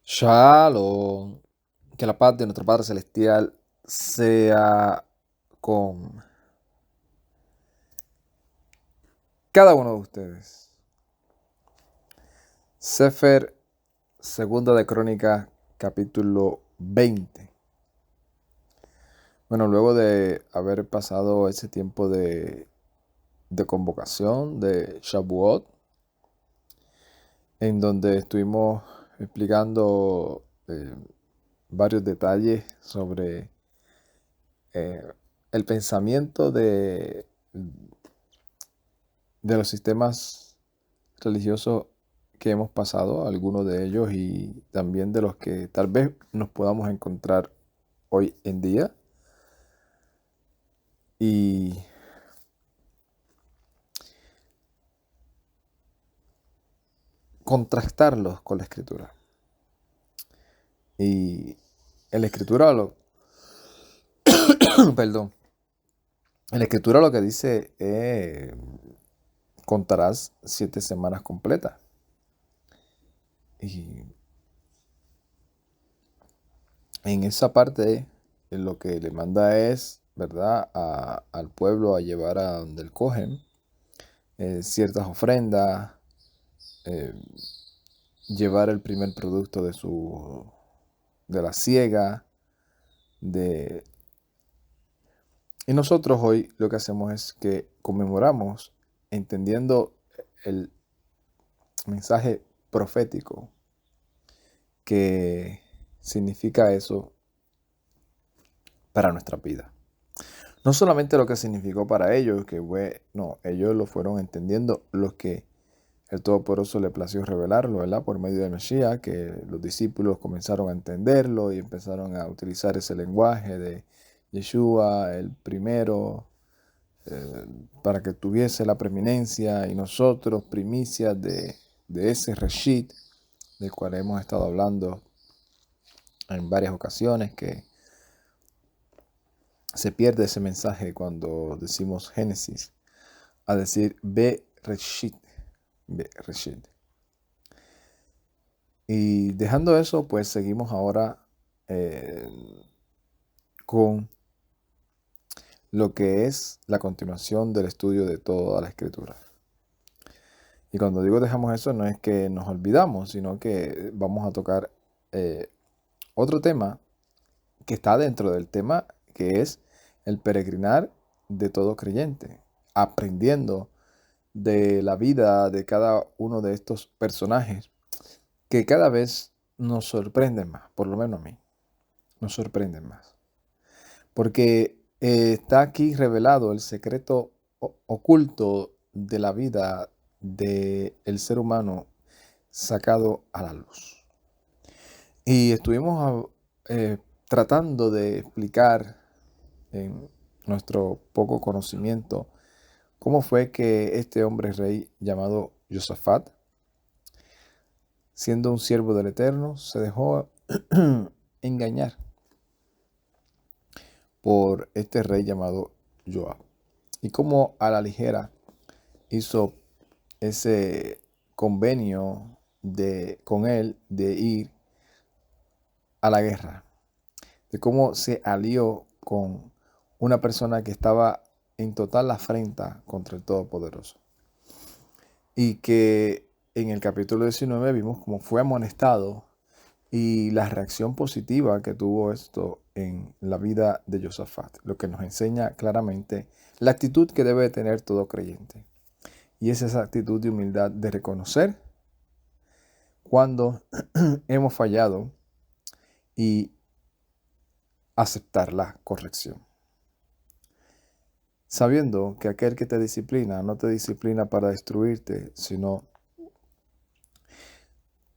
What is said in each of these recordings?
Shalom. Que la paz de nuestro Padre Celestial sea con cada uno de ustedes. Sefer, segunda de Crónicas, capítulo 20. Bueno, luego de haber pasado ese tiempo de convocación de Shavuot, en donde estuvimos explicando varios detalles sobre el pensamiento de los sistemas religiosos que hemos pasado, algunos de ellos, y también de los que tal vez nos podamos encontrar hoy en día, y contrastarlos con la escritura. Y en la escritura perdón, en la escritura lo que dice contarás 7 semanas completas. Y en esa parte lo que le manda es, ¿verdad?, al pueblo a llevar a donde el cogen ciertas ofrendas, eh, llevar el primer producto de la siega, y nosotros hoy lo que hacemos es que conmemoramos entendiendo el mensaje profético que significa eso para nuestra vida. No solamente lo que significó para ellos, que no, ellos lo fueron entendiendo, los que el Todopoderoso le plació revelarlo, ¿verdad?, por medio de Mesías, que los discípulos comenzaron a entenderlo y empezaron a utilizar ese lenguaje de Yeshua, el primero, para que tuviese la preeminencia, y nosotros primicias de ese Reshit, del cual hemos estado hablando en varias ocasiones, que se pierde ese mensaje cuando decimos Génesis, a decir Bereshit. Y dejando eso, pues seguimos ahora con lo que es la continuación del estudio de toda la escritura. Y cuando digo dejamos eso, no es que nos olvidamos, sino que vamos a tocar otro tema que está dentro del tema, que es el peregrinar de todo creyente, aprendiendo de la vida de cada uno de estos personajes que cada vez nos sorprenden más, por lo menos a mí, nos sorprenden más. Porque está aquí revelado el secreto oculto de la vida del ser humano sacado a la luz. Y estuvimos tratando de explicar en nuestro poco conocimiento cómo fue que este hombre rey llamado Josafat, siendo un siervo del Eterno, se dejó engañar por este rey llamado Joab. Y cómo a la ligera hizo ese convenio con él de ir a la guerra. De cómo se alió con una persona que estaba en total afrenta contra el Todopoderoso. Y que en el capítulo 19 vimos cómo fue amonestado y la reacción positiva que tuvo esto en la vida de Josafat, lo que nos enseña claramente la actitud que debe tener todo creyente. Y es esa actitud de humildad de reconocer cuando hemos fallado y aceptar la corrección. Sabiendo que aquel que te disciplina no te disciplina para destruirte, sino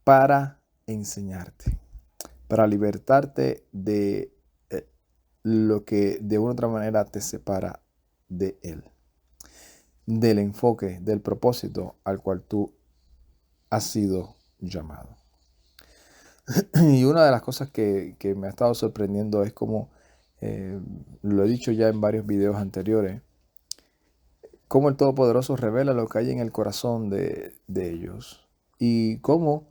para enseñarte, para libertarte de lo que de una u otra manera te separa de él, del enfoque, del propósito al cual tú has sido llamado. Y una de las cosas que me ha estado sorprendiendo es como, lo he dicho ya en varios videos anteriores, cómo el Todopoderoso revela lo que hay en el corazón de ellos, y cómo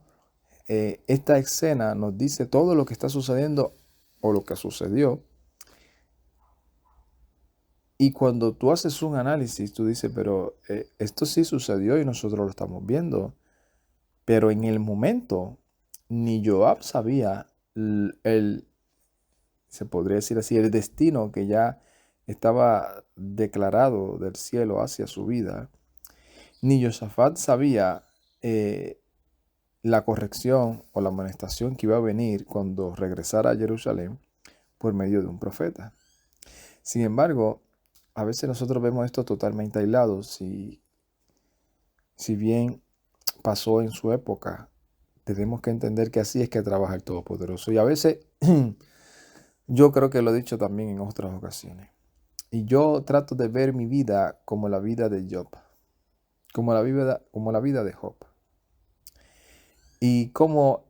esta escena nos dice todo lo que está sucediendo o lo que sucedió. Y cuando tú haces un análisis, tú dices, pero esto sí sucedió y nosotros lo estamos viendo. Pero en el momento, ni Joab sabía se podría decir así, el destino que ya estaba declarado del cielo hacia su vida. Ni Josafat sabía la corrección o la amonestación que iba a venir cuando regresara a Jerusalén por medio de un profeta. Sin embargo, a veces nosotros vemos esto totalmente aislado. Si bien pasó en su época, tenemos que entender que así es que trabaja el Todopoderoso. Y a veces, yo creo que lo he dicho también en otras ocasiones. Y yo trato de ver mi vida como la vida de Job, como la vida de Job. ¿Y cómo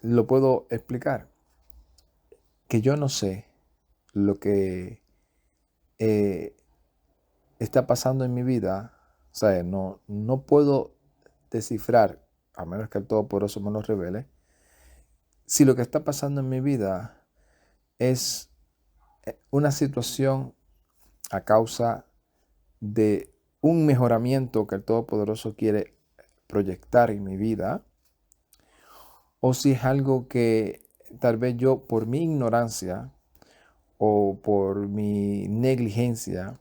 lo puedo explicar? Que yo no sé lo que está pasando en mi vida. O sea, no puedo descifrar, a menos que el Todopoderoso me lo revele, si lo que está pasando en mi vida es una situación a causa de un mejoramiento que el Todopoderoso quiere proyectar en mi vida, o si es algo que tal vez yo por mi ignorancia o por mi negligencia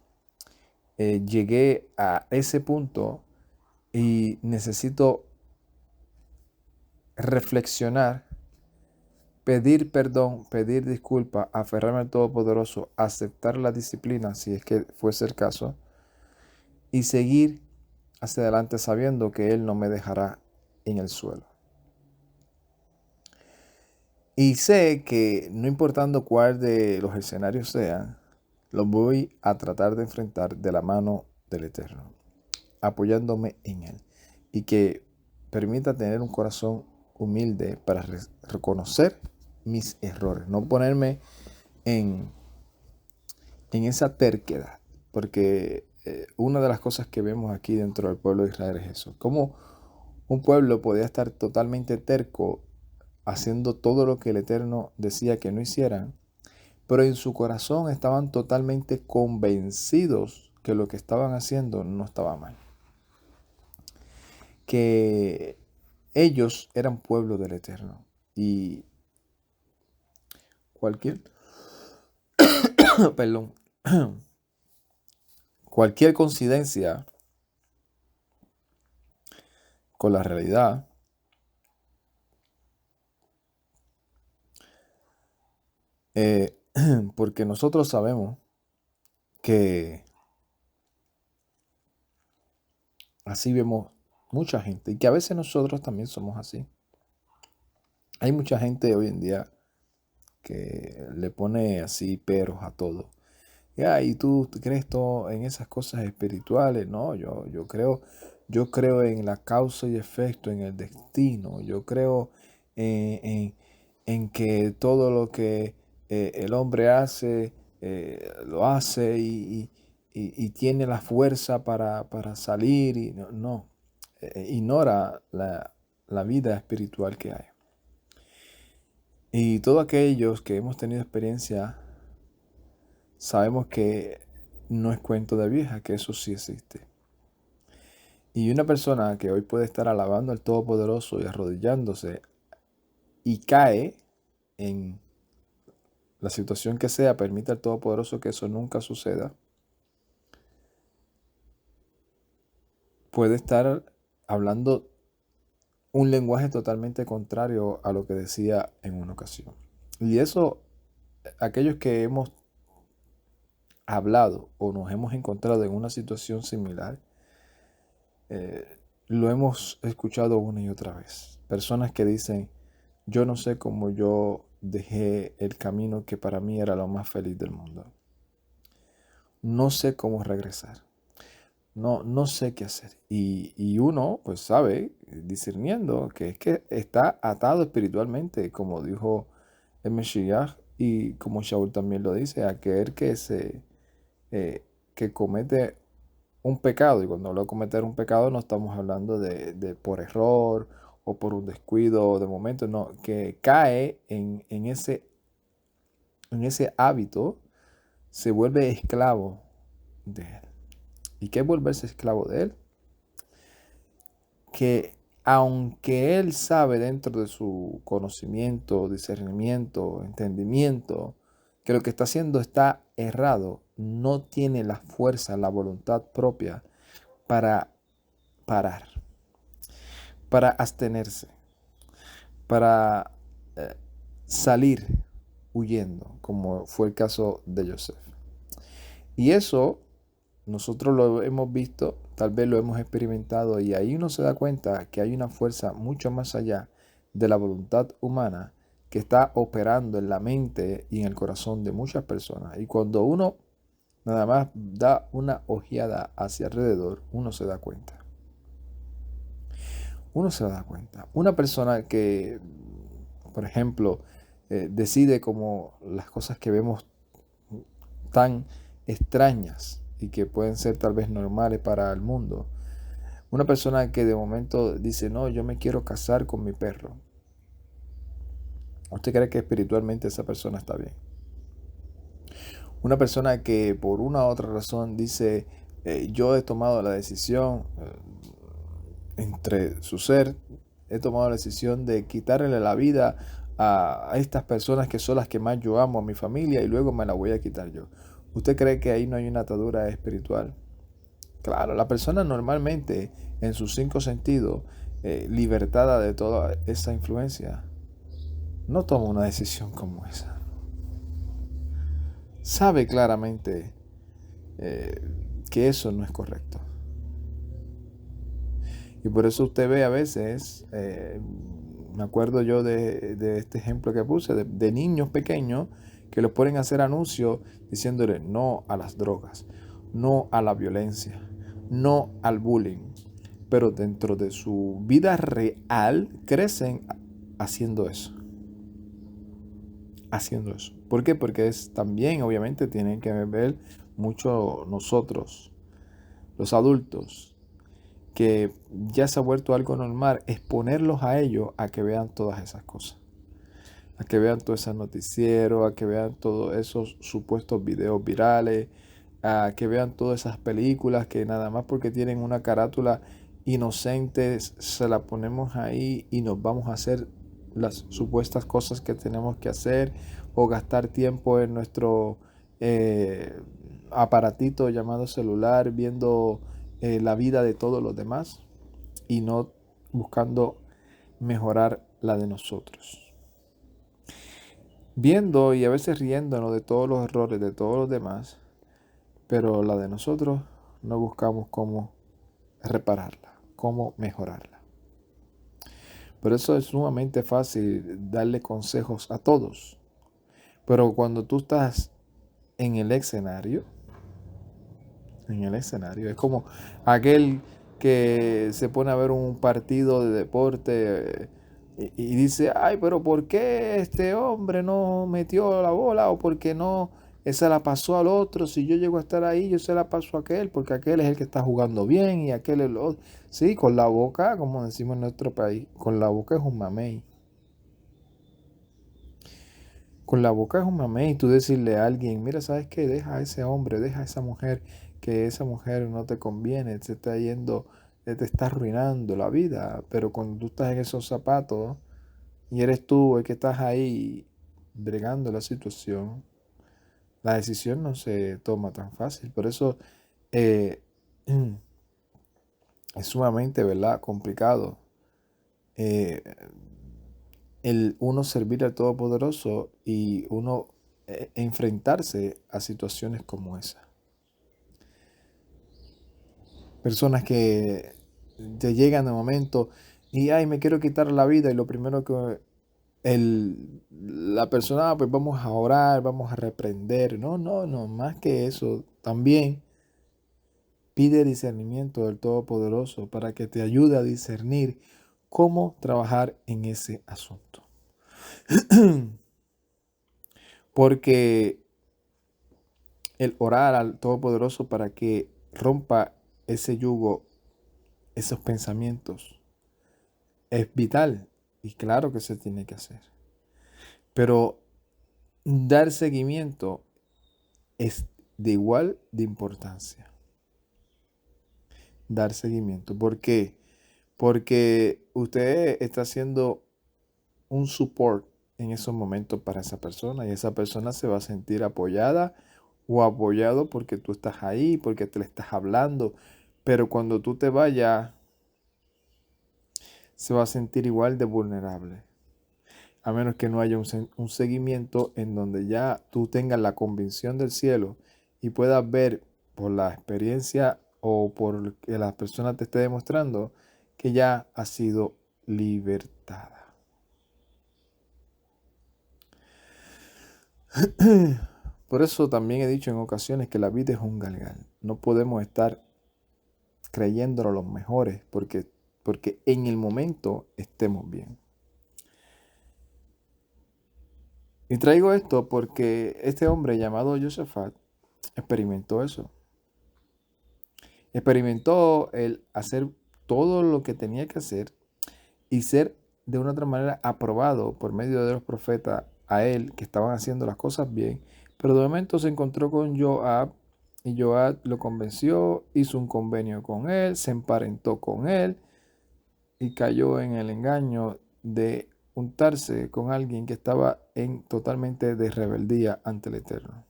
llegué a ese punto y necesito reflexionar, pedir perdón, pedir disculpas, aferrarme al Todopoderoso, aceptar la disciplina si es que fuese el caso y seguir hacia adelante sabiendo que Él no me dejará en el suelo. Y sé que no importando cuál de los escenarios sean, los voy a tratar de enfrentar de la mano del Eterno, apoyándome en Él. Y que permita tener un corazón humilde para reconocer mis errores, no ponerme en esa terquedad. Porque una de las cosas que vemos aquí dentro del pueblo de Israel es eso. Cómo un pueblo podía estar totalmente terco haciendo todo lo que el Eterno decía que no hicieran, pero en su corazón estaban totalmente convencidos que lo que estaban haciendo no estaba mal. Que ellos eran pueblo del Eterno. Y cualquier, perdón, cualquier coincidencia con la realidad porque nosotros sabemos que así vemos mucha gente y que a veces nosotros también somos así. Hay mucha gente hoy en día que le pone así peros a todo. ¿Y tú crees todo en esas cosas espirituales? No, yo creo en la causa y efecto, en el destino. Yo creo en, en- en que todo lo que el hombre hace, lo hace y tiene la fuerza para salir. Y no, ignora la vida espiritual que hay. Y todos aquellos que hemos tenido experiencia sabemos que no es cuento de vieja, que eso sí existe. Y una persona que hoy puede estar alabando al Todopoderoso y arrodillándose y cae en la situación que sea, permite al Todopoderoso que eso nunca suceda, puede estar hablando un lenguaje totalmente contrario a lo que decía en una ocasión. Y eso, aquellos que hemos hablado o nos hemos encontrado en una situación similar, lo hemos escuchado una y otra vez. Personas que dicen, yo no sé cómo yo dejé el camino que para mí era lo más feliz del mundo. No sé cómo regresar. No sé qué hacer. Y uno pues sabe, discerniendo, que es que está atado espiritualmente, como dijo el Mesías y como Shaul también lo dice, aquel que comete un pecado, y cuando hablo de cometer un pecado no estamos hablando de por error o por un descuido de momento, no, que cae en ese hábito, se vuelve esclavo de él. ¿Y qué es volverse esclavo de él? Que aunque él sabe dentro de su conocimiento, discernimiento, entendimiento, que lo que está haciendo está errado, no tiene la fuerza, la voluntad propia para parar, para abstenerse, para salir huyendo, como fue el caso de Joseph. Y eso nosotros lo hemos visto, tal vez lo hemos experimentado, y ahí uno se da cuenta que hay una fuerza mucho más allá de la voluntad humana que está operando en la mente y en el corazón de muchas personas. Y cuando uno nada más da una ojeada hacia alrededor, uno se da cuenta. Uno se da cuenta. Una persona que, por ejemplo, decide como las cosas que vemos tan extrañas y que pueden ser tal vez normales para el mundo. Una persona que de momento dice, no, yo me quiero casar con mi perro. ¿Usted cree que espiritualmente esa persona está bien? Una persona que por una u otra razón dice, yo he tomado la decisión entre su ser, he tomado la decisión de quitarle la vida a estas personas que son las que más yo amo, a mi familia, y luego me la voy a quitar yo. ¿Usted cree que ahí no hay una atadura espiritual? Claro, la persona normalmente en sus cinco sentidos, libertada de toda esa influencia, no toma una decisión como esa. Sabe claramente eh, que eso no es correcto. Y por eso usted ve a veces, me acuerdo yo de este ejemplo que puse, de niños pequeños que los ponen a hacer anuncios diciéndole no a las drogas, no a la violencia, no al bullying. Pero dentro de su vida real crecen haciendo eso. Haciendo eso. ¿Por qué? Porque es también, obviamente, tienen que ver mucho nosotros, los adultos, que ya se ha vuelto algo normal, exponerlos a ellos a que vean todas esas cosas, a que vean todos esos noticieros, a que vean todos esos supuestos videos virales, a que vean todas esas películas que nada más porque tienen una carátula inocente se la ponemos ahí y nos vamos a hacer las supuestas cosas que tenemos que hacer o gastar tiempo en nuestro eh, aparatito llamado celular viendo la vida de todos los demás y no buscando mejorar la de nosotros. Viendo y a veces riéndonos de todos los errores de todos los demás, pero la de nosotros no buscamos cómo repararla, cómo mejorarla. Por eso es sumamente fácil darle consejos a todos. Pero cuando tú estás en el escenario, es como aquel que se pone a ver un partido de deporte y dice, ay, pero ¿por qué este hombre no metió la bola? ¿O por qué no se la pasó al otro? Si yo llego a estar ahí, yo se la paso a aquel, porque aquel es el que está jugando bien y aquel es el otro. Sí, con la boca, como decimos en nuestro país, con la boca es un mamey. Con la boca es un mamey, tú decirle a alguien, mira, ¿sabes qué? Deja a ese hombre, deja a esa mujer, que esa mujer no te conviene, te está yendo, te está arruinando la vida. Pero cuando tú estás en esos zapatos y eres tú el que estás ahí bregando la situación, la decisión no se toma tan fácil. Por eso eh, es sumamente, ¿verdad?, complicado eh, el uno servir al Todopoderoso y uno enfrentarse a situaciones como esa. Personas que te llegan de momento y, ay, me quiero quitar la vida y lo primero que la persona, pues vamos a orar, vamos a reprender. No, no, no, más que eso, también pide discernimiento del Todopoderoso para que te ayude a discernir cómo trabajar en ese asunto. Porque el orar al Todopoderoso para que rompa ese yugo, esos pensamientos, es vital y claro que se tiene que hacer. Pero dar seguimiento es de igual de importancia. Dar seguimiento. ¿Por qué? Porque usted está haciendo un support en esos momentos para esa persona y esa persona se va a sentir apoyada o apoyado porque tú estás ahí, porque te le estás hablando. Pero cuando tú te vayas, se va a sentir igual de vulnerable. A menos que no haya un seguimiento en donde ya tú tengas la convicción del cielo y puedas ver por la experiencia o por lo que la persona te esté demostrando que ya ha sido libertada. Por eso también he dicho en ocasiones que la vida es un galgal. No podemos estar creyéndonos los mejores porque en el momento estemos bien. Y traigo esto porque este hombre llamado Josafat experimentó eso. Experimentó el hacer todo lo que tenía que hacer y ser de una otra manera aprobado por medio de los profetas a él, que estaban haciendo las cosas bien. Pero de momento se encontró con Joab y Joab lo convenció, hizo un convenio con él, se emparentó con él y cayó en el engaño de juntarse con alguien que estaba en totalmente de rebeldía ante el Eterno.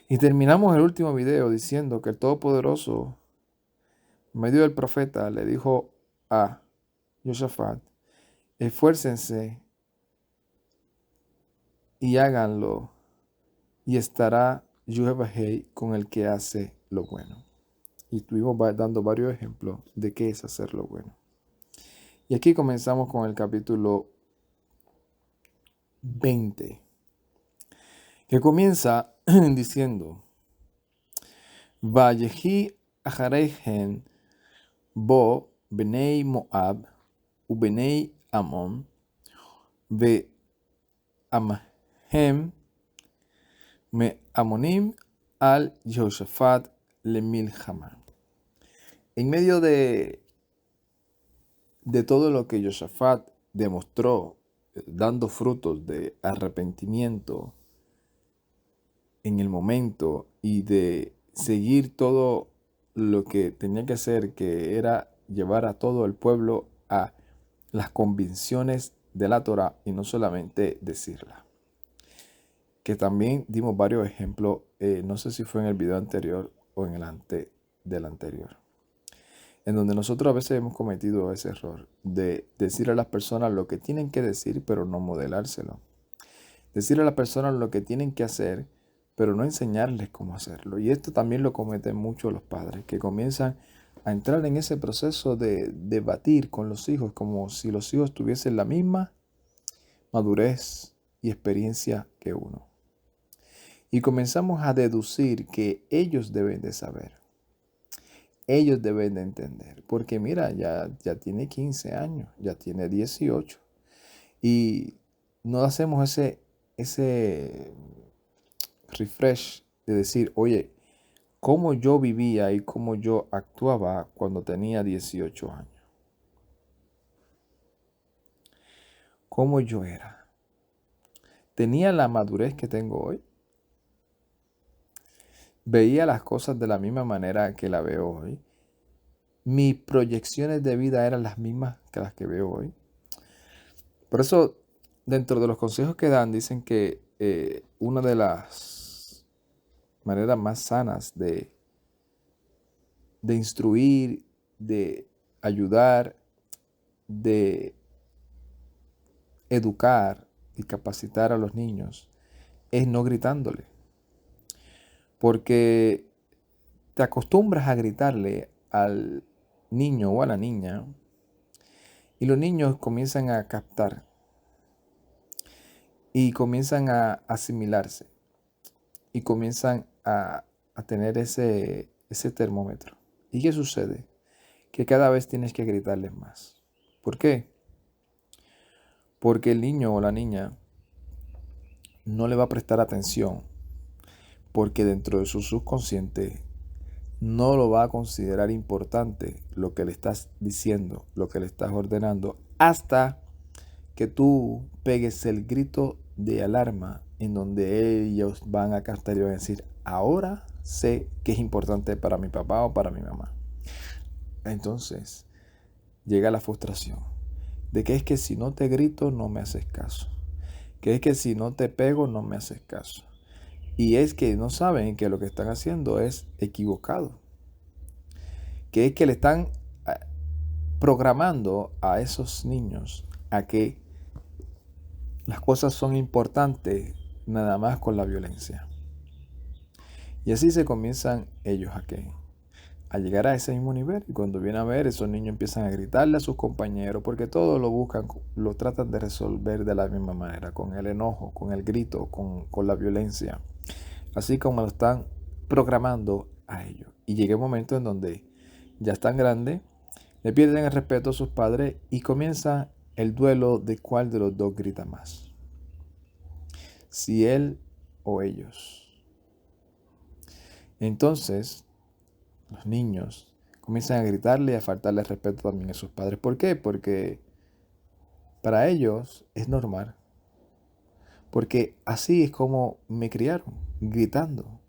Y terminamos el último video diciendo que el Todopoderoso, en medio del profeta, le dijo a Josafat: esfuércense y háganlo, y estará Yehová con el que hace lo bueno. Y estuvimos dando varios ejemplos de qué es hacer lo bueno. Y aquí comenzamos con el capítulo 20, que comienza diciendo: Vayehi achareihen bo benei Moab u benei Amon ve amahem me amonim al Jehoshaphat le milchama. En medio de todo lo que Jehoshaphat demostró, dando frutos de arrepentimiento en el momento y de seguir todo lo que tenía que hacer, que era llevar a todo el pueblo a las convicciones de la Torah y no solamente decirla. Que también dimos varios ejemplos, no sé si fue en el video anterior o en el del anterior, en donde nosotros a veces hemos cometido ese error de decir a las personas lo que tienen que decir, pero no modelárselo. Decir a las personas lo que tienen que hacer, pero no enseñarles cómo hacerlo. Y esto también lo cometen muchos los padres, que comienzan a entrar en ese proceso de debatir con los hijos, como si los hijos tuviesen la misma madurez y experiencia que uno. Y comenzamos a deducir que ellos deben de saber. Ellos deben de entender. Porque mira, ya tiene 15 años, ya tiene 18. Y no hacemos ese refresh de decir, oye, cómo yo vivía y cómo yo actuaba cuando tenía 18 años. Cómo yo era. ¿Tenía la madurez que tengo hoy? ¿Veía las cosas de la misma manera que la veo hoy? ¿Mis proyecciones de vida eran las mismas que las que veo hoy? Por eso, dentro de los consejos que dan, dicen que una de las maneras más sanas de instruir, de ayudar, de educar y capacitar a los niños es no gritándole. Porque te acostumbras a gritarle al niño o a la niña y los niños comienzan a captar y comienzan a asimilarse y comienzan a tener ese termómetro. ¿Y qué sucede? Que cada vez tienes que gritarles más. ¿Por qué? Porque el niño o la niña no le va a prestar atención, porque dentro de su subconsciente no lo va a considerar importante lo que le estás diciendo, lo que le estás ordenando, hasta que tú pegues el grito de alarma en donde ellos van a captar y van a decir, ahora sé que es importante para mi papá o para mi mamá. Entonces llega la frustración de que es que si no te grito no me haces caso, que es que si no te pego no me haces caso. Y es que no saben que lo que están haciendo es equivocado, que es que le están programando a esos niños a que las cosas son importantes nada más con la violencia. Y así se comienzan ellos a llegar a ese mismo nivel. Y cuando vienen a ver, esos niños empiezan a gritarle a sus compañeros porque todos lo buscan, lo tratan de resolver de la misma manera, con el enojo, con el grito, con la violencia. Así como lo están programando a ellos. Y llega un momento en donde ya están grandes, le pierden el respeto a sus padres y comienza el duelo de cuál de los dos grita más. Si él o ellos. Entonces, los niños comienzan a gritarle y a faltarle respeto también a sus padres. ¿Por qué? Porque para ellos es normal. Porque así es como me criaron, gritando.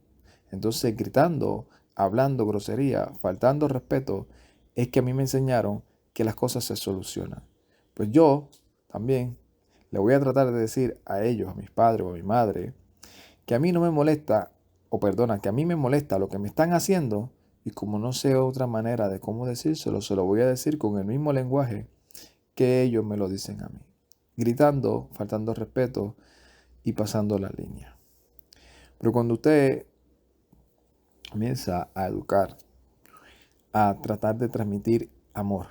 Entonces, gritando, hablando grosería, faltando respeto, es que a mí me enseñaron que las cosas se solucionan. Pues yo también le voy a tratar de decir a ellos, a mis padres o a mi madre, que a mí no me molesta, o perdona, que a mí me molesta lo que me están haciendo, y como no sé otra manera de cómo decírselo, se lo voy a decir con el mismo lenguaje que ellos me lo dicen a mí. Gritando, faltando respeto y pasando la línea. Pero cuando usted comienza a educar, a tratar de transmitir amor,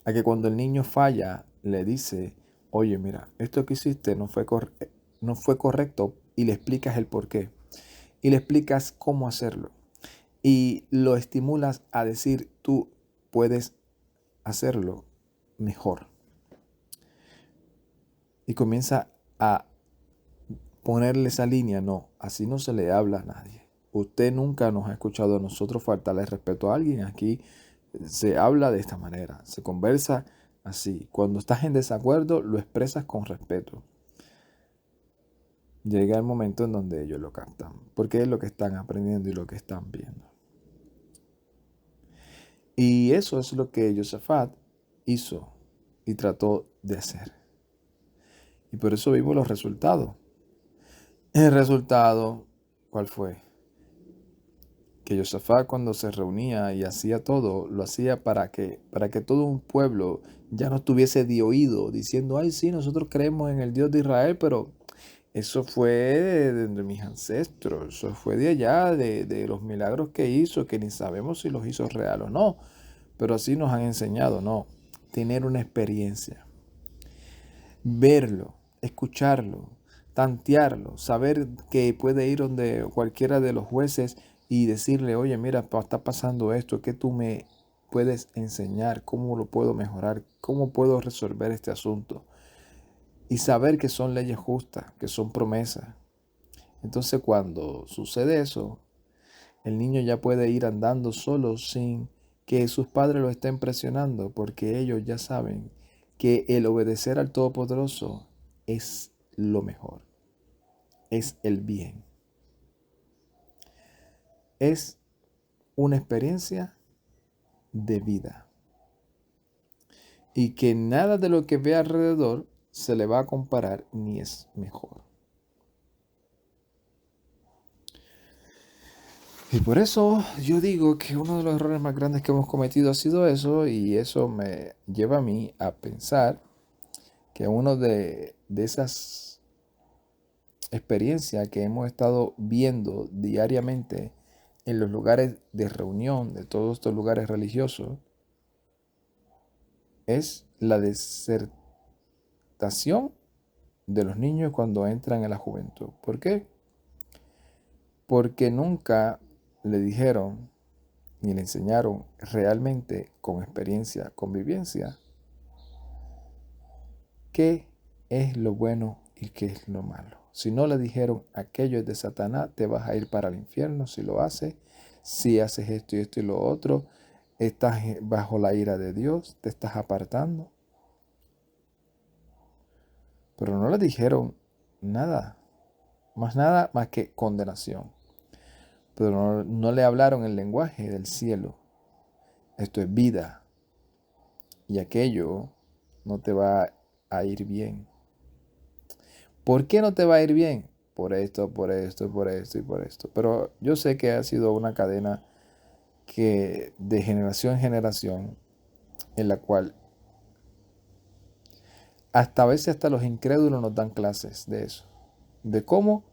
a que cuando el niño falla, le dice, oye, mira, esto que hiciste no fue correcto, y le explicas el por qué, y le explicas cómo hacerlo, y lo estimulas a decir, tú puedes hacerlo mejor. Y comienza a ponerle esa línea, no, así no se le habla a nadie. Usted nunca nos ha escuchado a nosotros faltarle respeto a alguien. Aquí se habla de esta manera, se conversa así. Cuando estás en desacuerdo, lo expresas con respeto. Llega el momento en donde ellos lo captan, porque es lo que están aprendiendo y lo que están viendo. Y eso es lo que Josafat hizo y trató de hacer. Y por eso vimos los resultados. El resultado, ¿cuál fue? Que Josafat, cuando se reunía y hacía todo, lo hacía para que todo un pueblo ya no estuviese de oído diciendo, ay, sí, nosotros creemos en el Dios de Israel, pero eso fue de mis ancestros, eso fue de allá, de los milagros que hizo, que ni sabemos si los hizo real o no, pero así nos han enseñado, no, tener una experiencia, verlo, escucharlo, tantearlo, saber que puede ir donde cualquiera de los jueces y decirle, oye, mira, está pasando esto, ¿qué tú me puedes enseñar? ¿Cómo lo puedo mejorar? ¿Cómo puedo resolver este asunto? Y saber que son leyes justas, que son promesas. Entonces cuando sucede eso, el niño ya puede ir andando solo sin que sus padres lo estén presionando, porque ellos ya saben que el obedecer al Todopoderoso es lo mejor, es el bien. Es una experiencia de vida. Y que nada de lo que ve alrededor se le va a comparar ni es mejor. Y por eso yo digo que uno de los errores más grandes que hemos cometido ha sido eso, y eso me lleva a mí a pensar que uno de esas experiencias que hemos estado viendo diariamente en los lugares de reunión de todos estos lugares religiosos es la desertación de los niños cuando entran en la juventud. ¿Por qué? Porque nunca le dijeron ni le enseñaron realmente con experiencia, con vivencia, qué es lo bueno y qué es lo malo. Si no le dijeron aquello es de Satanás, te vas a ir para el infierno si lo haces. si haces esto y esto y lo otro, estás bajo la ira de Dios, te estás apartando. Pero no le dijeron nada más que condenación. Pero no le hablaron el lenguaje del cielo. Esto es vida. Y aquello no te va a ir bien. ¿Por qué no te va a ir bien? Por esto, por esto, por esto y por esto. Pero yo sé que ha sido una cadena que de generación en generación, en la cual a veces hasta los incrédulos nos dan clases de eso. De cómo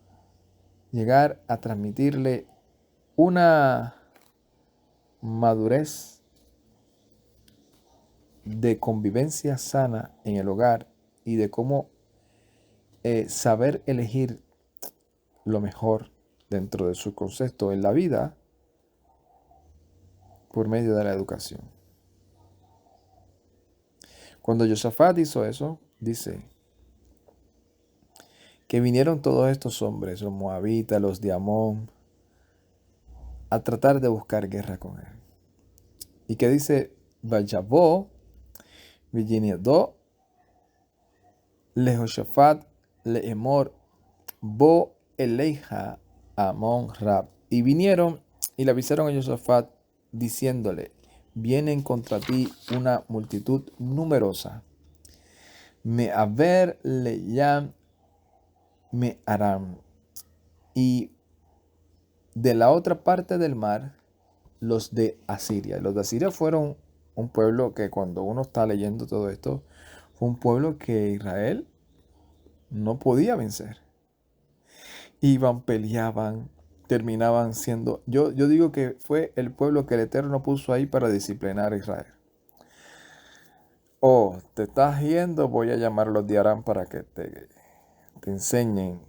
llegar a transmitirle una madurez de convivencia sana en el hogar y de cómo saber elegir lo mejor dentro de su concepto en la vida por medio de la educación. Cuando Josafat hizo eso, dice que vinieron todos estos hombres, los moabitas, los de Amón, a tratar de buscar guerra con él. Y que dice, Vayabó, Villiniadó, Lehoshafat, Leemor, Bo Eleija, Amón, Rab. Y vinieron y le avisaron a Josafat diciéndole, vienen contra ti una multitud numerosa. Me haber leyam me aram. Y de la otra parte del mar, los de Asiria. Los de Asiria fueron un pueblo que cuando uno está leyendo todo esto, fue un pueblo que Israel no podía vencer. Iban, peleaban, terminaban siendo... Yo digo que fue el pueblo que el Eterno puso ahí para disciplinar a Israel. Oh, te estás yendo, voy a llamar a los de Aram para que te enseñen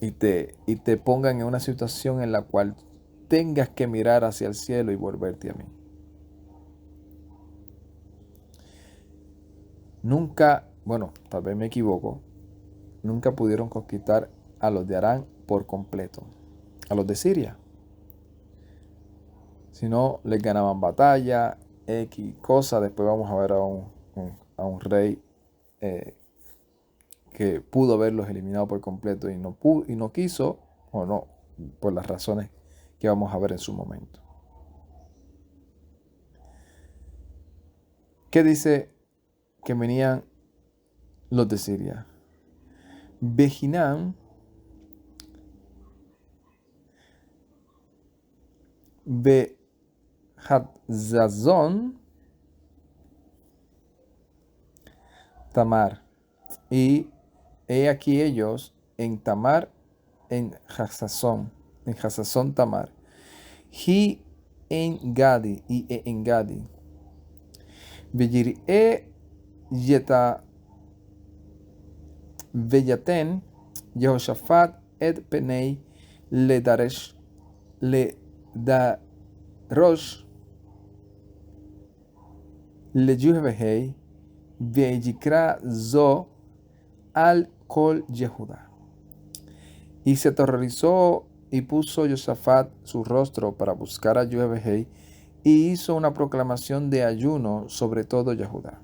y te pongan en una situación en la cual tengas que mirar hacia el cielo y volverte a mí. Nunca, bueno, tal vez me equivoco, nunca pudieron conquistar a los de Aram por completo, a los de Siria. Si no, les ganaban batalla, X cosa. Después vamos a ver a un rey que pudo haberlos eliminado por completo y no quiso, o no, por las razones que vamos a ver en su momento. ¿Qué dice que venían los de Siria? Bejinam, Behatzazón, Tamar. Y he aquí ellos en Tamar, en Hazazón Tamar. Hi en Gadi y en Gadi. Veyir'e yeta veyaten Yehoshafat et penei le darosh le yuhbehei veyikra zo al kol Yehuda. Y se aterrorizó y puso Josafat su rostro para buscar a Yuhbehei y hizo una proclamación de ayuno sobre todo Yehudá.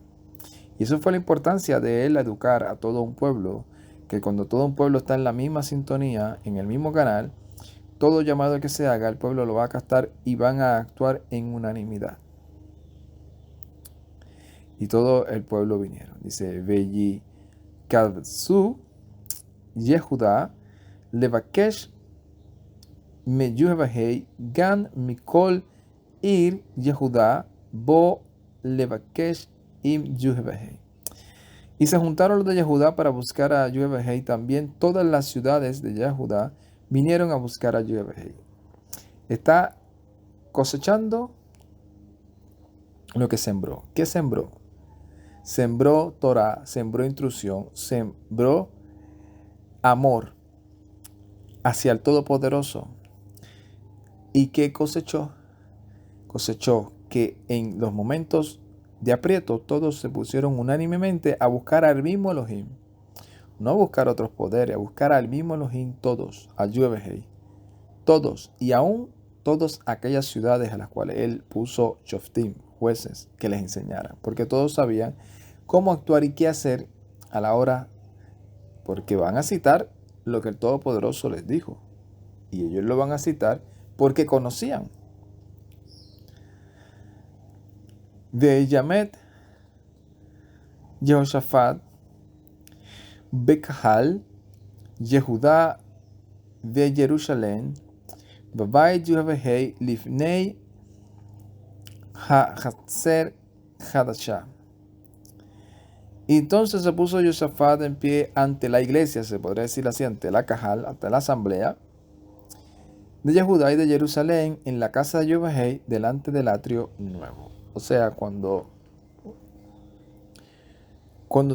Y eso fue la importancia de él educar a todo un pueblo, que cuando todo un pueblo está en la misma sintonía, en el mismo canal, todo llamado que se haga, el pueblo lo va a captar y van a actuar en unanimidad. Y todo el pueblo vinieron. Dice, Veyi Kadsu Yehudá Levakesh me Yuhbehei Gan Mikol Ir Yehudá Bo Levakesh im Yuhbehei. Y se juntaron los de Yehudá para buscar a Yuhbehei. También todas las ciudades de Yehudá vinieron a buscar a Yuhbehei. Está cosechando lo que sembró. ¿Qué sembró? Sembró Torah, sembró instrucción, sembró amor hacia el Todopoderoso. ¿Y qué cosechó? Cosechó que en los momentos de aprieto todos se pusieron unánimemente a buscar al mismo Elohim. No a buscar otros poderes, a buscar al mismo Elohim todos, a Yuhbehei. Todos. Y aún todas aquellas ciudades a las cuales él puso shoftim, jueces, que les enseñaran, porque todos sabían cómo actuar y qué hacer a la hora, porque van a citar lo que el Todopoderoso les dijo, y ellos lo van a citar porque conocían. De Yamet, Jehoshaphat, Bekahal, Yehudá, de Jerusalén, Babait Yahweh Lifnei HaChatzer Hadashah. Y entonces se puso Josafat en pie ante la iglesia, se podría decir así, ante la Cajal, ante la asamblea de Yehudá y de Jerusalén, en la casa de Yahweh, delante del atrio nuevo. O sea, cuando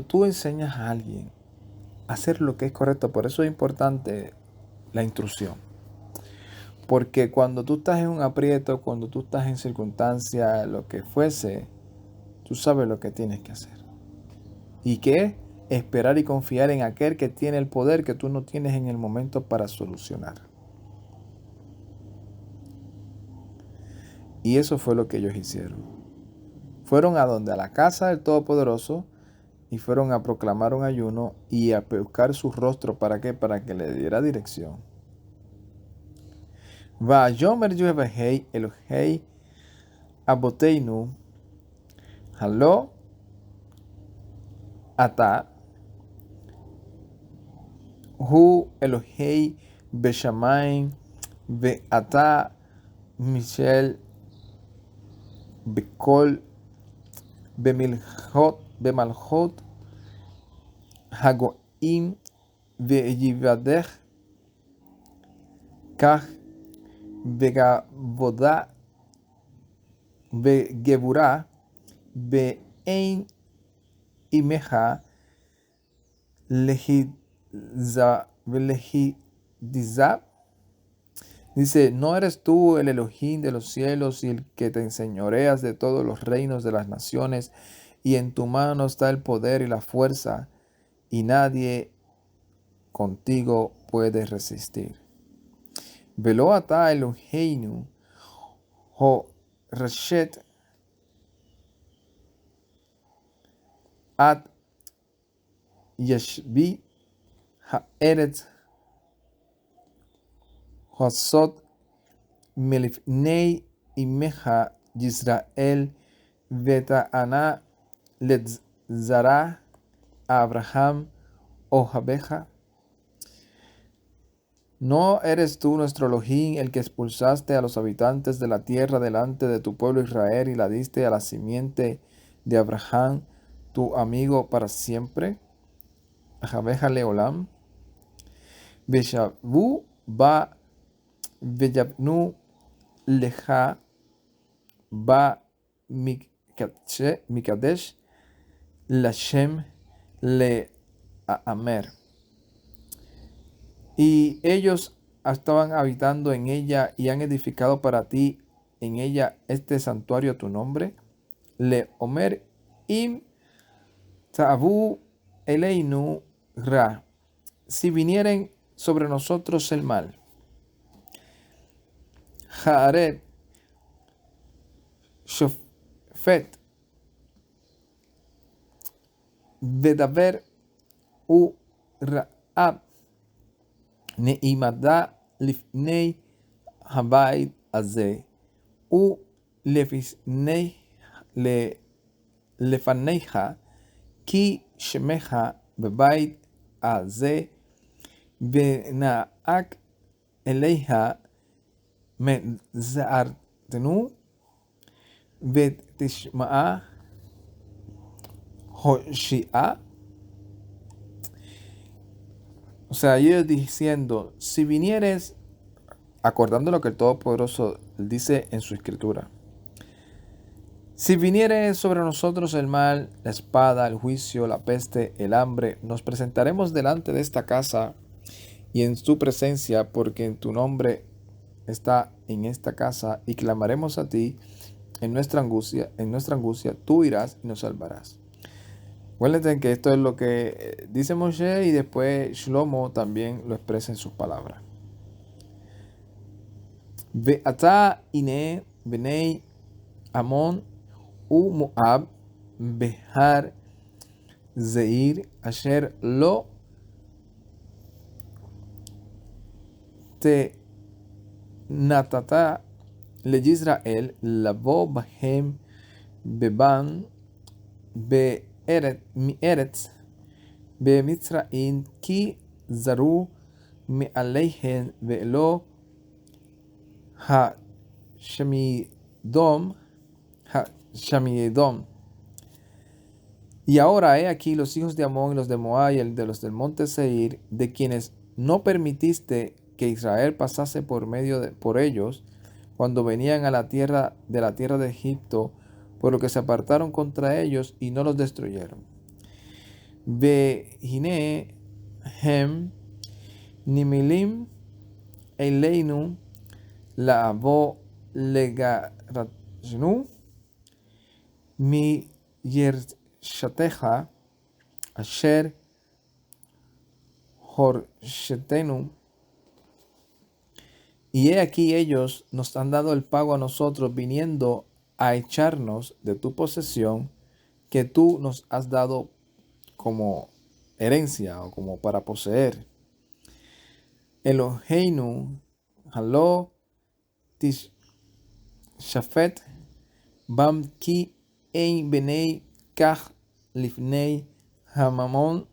tú enseñas a alguien a hacer lo que es correcto, por eso es importante la instrucción. Porque cuando tú estás en un aprieto, cuando tú estás en circunstancias, lo que fuese, tú sabes lo que tienes que hacer. ¿Y qué? Esperar y confiar en aquel que tiene el poder que tú no tienes en el momento para solucionar. Y eso fue lo que ellos hicieron. Fueron a donde, a la casa del Todopoderoso, y fueron a proclamar un ayuno y a buscar su rostro. ¿Para qué? Para que le diera dirección. Va Yomer Yahweh Elohei Aboteinu Halo Ata Hu Elohei Beshamayim Ve'ata Michel Bekol Bemalchot Hagoim Ve'yivadech Kach Vegavodah Vegeburah Ve'ein Imeja Lehidza Dice, ¿no eres tú el Elohim de los cielos y el que te enseñoreas de todos los reinos de las naciones, y en tu mano está el poder y la fuerza, y nadie contigo puede resistir? Velo ata Eloheinu ho reshet ad yeshbi ha'eretz Hosot Melifnei Imeja Yisrael Veta'ana Letzara Abraham Ojabeja. ¿No eres tú nuestro Elohim, el que expulsaste a los habitantes de la tierra delante de tu pueblo Israel y la diste a la simiente de Abraham, tu amigo para siempre? Ajabeja Leolam. Beshavu ba Veyabnu leja ba mikadesh lashem le amer. Y ellos estaban habitando en ella y han edificado para ti en ella este santuario a tu nombre. Le omer im ta'abu eleinu ra. Si vinieren sobre nosotros el mal. Jaaret, Shofet, Vedaver, U Raab, Neimada Lifnei Habayit Azeh, U Lefisnei Lefaneja, Ki Shemeja Bebayit Azeh, Venaak Eleja Mezartenu Vetishmaa Hoshia. O sea, ellos diciendo, si vinieres, acordando lo que el Todopoderoso dice en su escritura, si viniere sobre nosotros el mal, la espada, el juicio, la peste, el hambre, nos presentaremos delante de esta casa y en su presencia, porque en tu nombre está en esta casa, y clamaremos a ti en nuestra angustia, tú irás y nos salvarás. Acuérdense que esto es lo que dice Moshe, y después Shlomo también lo expresa en sus palabras. Ve'ata ine bnei Amon u Moab behar Zeir asher lo te natata le Yisrael lavo bahem beban be'eretz במצרים כי זרו מעליהן ולא השמידום. Y ahora he aquí los hijos de Amón y los de Moab y el de los del monte Seir, de quienes no permitiste que Israel pasase por por ellos, cuando venían a la tierra de Egipto, por lo que se apartaron contra ellos y no los destruyeron. Vehine hem nimilim eleinu la'avo legarashnu mi yershateja asher horshetenu. Y he aquí ellos nos han dado el pago a nosotros, viniendo a echarnos de tu posesión que tú nos has dado como herencia o como para poseer. Eloheinu halo tishafet bam ki ein benei kach lifnei hamamon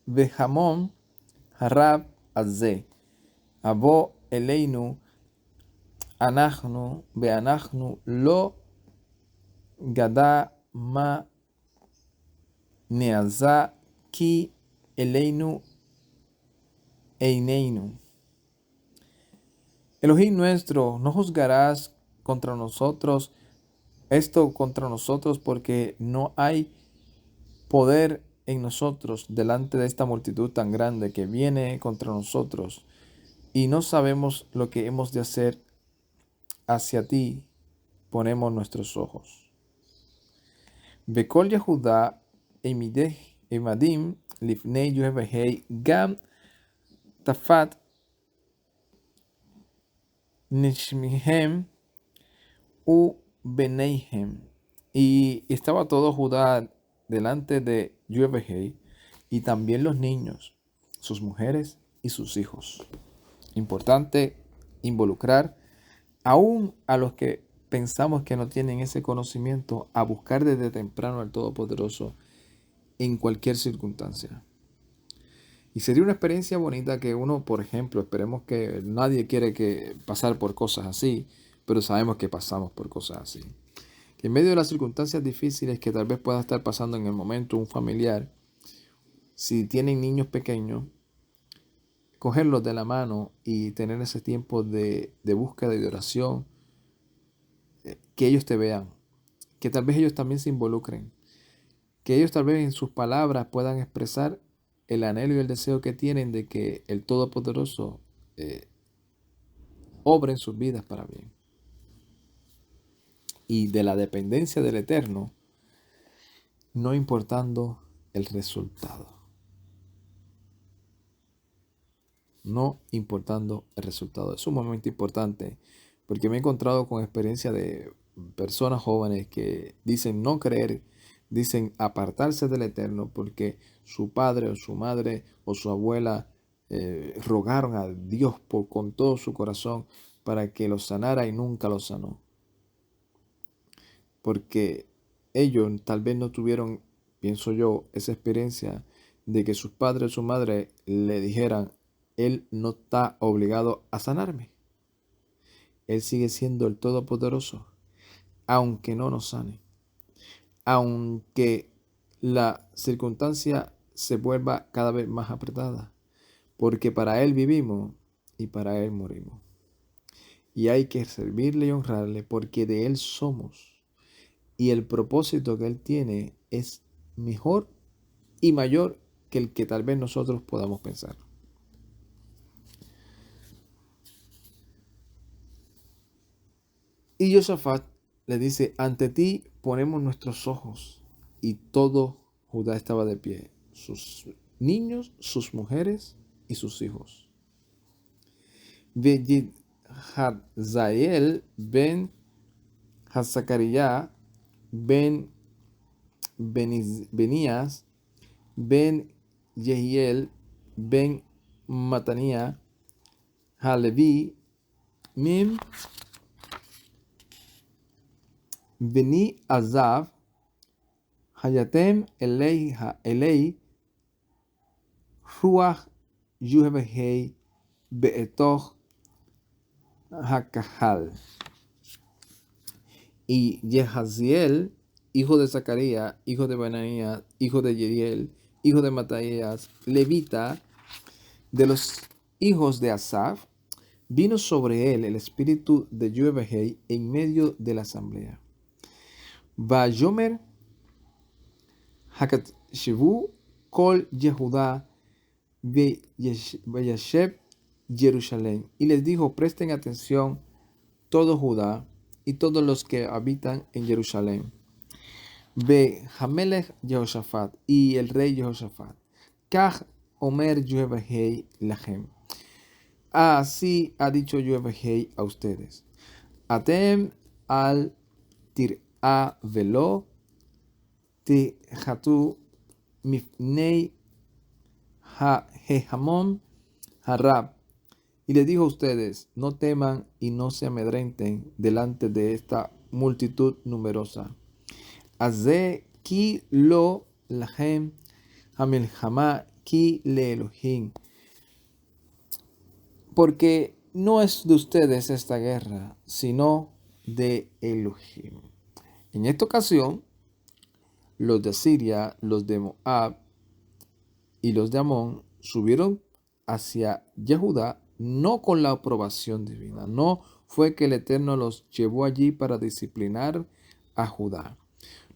vehamon harab azeh abo eleinu anachnu veanachnu lo gada ma neaza ki eleinu eineinu. Elohim nuestro, no juzgarás contra nosotros porque no hay poder en nosotros delante de esta multitud tan grande que viene contra nosotros y no sabemos lo que hemos de hacer. Hacia ti ponemos nuestros ojos. Bekol Yehuda emadim lifnei Yehvehei gam tafat nishmihem u beneihem. Y estaba todo Judá delante de Yehvehei, y también los niños, sus mujeres y sus hijos. Importante involucrar aún a los que pensamos que no tienen ese conocimiento, a buscar desde temprano al Todopoderoso en cualquier circunstancia. Y sería una experiencia bonita que uno, por ejemplo, esperemos que nadie quiere pasar por cosas así, pero sabemos que pasamos por cosas así. Que en medio de las circunstancias difíciles que tal vez pueda estar pasando en el momento un familiar, si tienen niños pequeños, cogerlos de la mano y tener ese tiempo de búsqueda y de oración, que ellos te vean, que tal vez ellos también se involucren, que ellos tal vez en sus palabras puedan expresar el anhelo y el deseo que tienen de que el Todopoderoso obre en sus vidas para bien. Y de la dependencia del Eterno, no importando el resultado. No importando el resultado. Es sumamente importante porque me he encontrado con experiencia de personas jóvenes que dicen no creer, dicen apartarse del Eterno porque su padre o su madre o su abuela rogaron a Dios con todo su corazón para que los sanara y nunca los sanó. Porque ellos tal vez no tuvieron, pienso yo, esa experiencia de que sus padres o su madre le dijeran: Él no está obligado a sanarme. Él sigue siendo el Todopoderoso, aunque no nos sane. Aunque la circunstancia se vuelva cada vez más apretada. Porque para Él vivimos y para Él morimos. Y hay que servirle y honrarle porque de Él somos. Y el propósito que Él tiene es mejor y mayor que el que tal vez nosotros podamos pensar. Y Josafat le dice: ante ti ponemos nuestros ojos. Y todo Judá estaba de pie, sus niños, sus mujeres y sus hijos. Hazael ben Hazacariyah ben Benías ben Jehiel ben Matania Halevi Mim Beni Azav Hayatem Elei Ruach Yuhebehei Beetoch Hakahal. Y Jehaziel, hijo de Zacarías, hijo de Benanías, hijo de Yeriel, hijo de Mataías, levita, de los hijos de Asaf, vino sobre él el espíritu de Yuhebehei en medio de la asamblea. Vayomer Hakatshevu Kol Yehudá Vayashev Jerusalén. Y les dijo, presten atención todo Judá y todos los que habitan en Jerusalén. Ve Hamelech Jehoshaphat y el rey Jehoshaphat. Kach Omer Yuhebehei Lachem. Así ha dicho Yuhebehei a ustedes. Atem al tir'a velo tejatu mifnei ha-hehamon harab. Y les dijo a ustedes, no teman y no se amedrenten delante de esta multitud numerosa. Azé ki lo lahem hamilhama ki le Elohim. Porque no es de ustedes esta guerra, sino de Elohim. En esta ocasión, los de Siria, los de Moab y los de Amón subieron hacia Yehudá, no con la aprobación divina. No fue que el Eterno los llevó allí para disciplinar a Judá.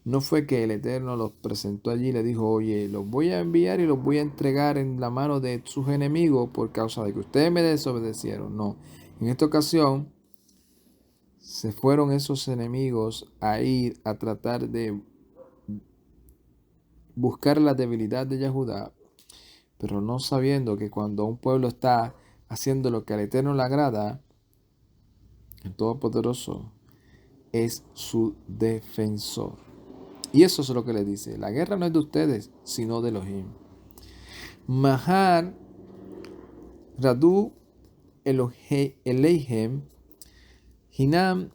No fue que el Eterno los presentó allí y le dijo, oye, los voy a enviar y los voy a entregar en la mano de sus enemigos por causa de que ustedes me desobedecieron. No, en esta ocasión se fueron esos enemigos a ir a tratar de buscar la debilidad de Yehudá, pero no sabiendo que cuando un pueblo está haciendo lo que al Eterno le agrada, el Todopoderoso es su defensor. Y eso es lo que le dice. La guerra no es de ustedes, sino de Elohim. Mahar Radu Eleihem Hinam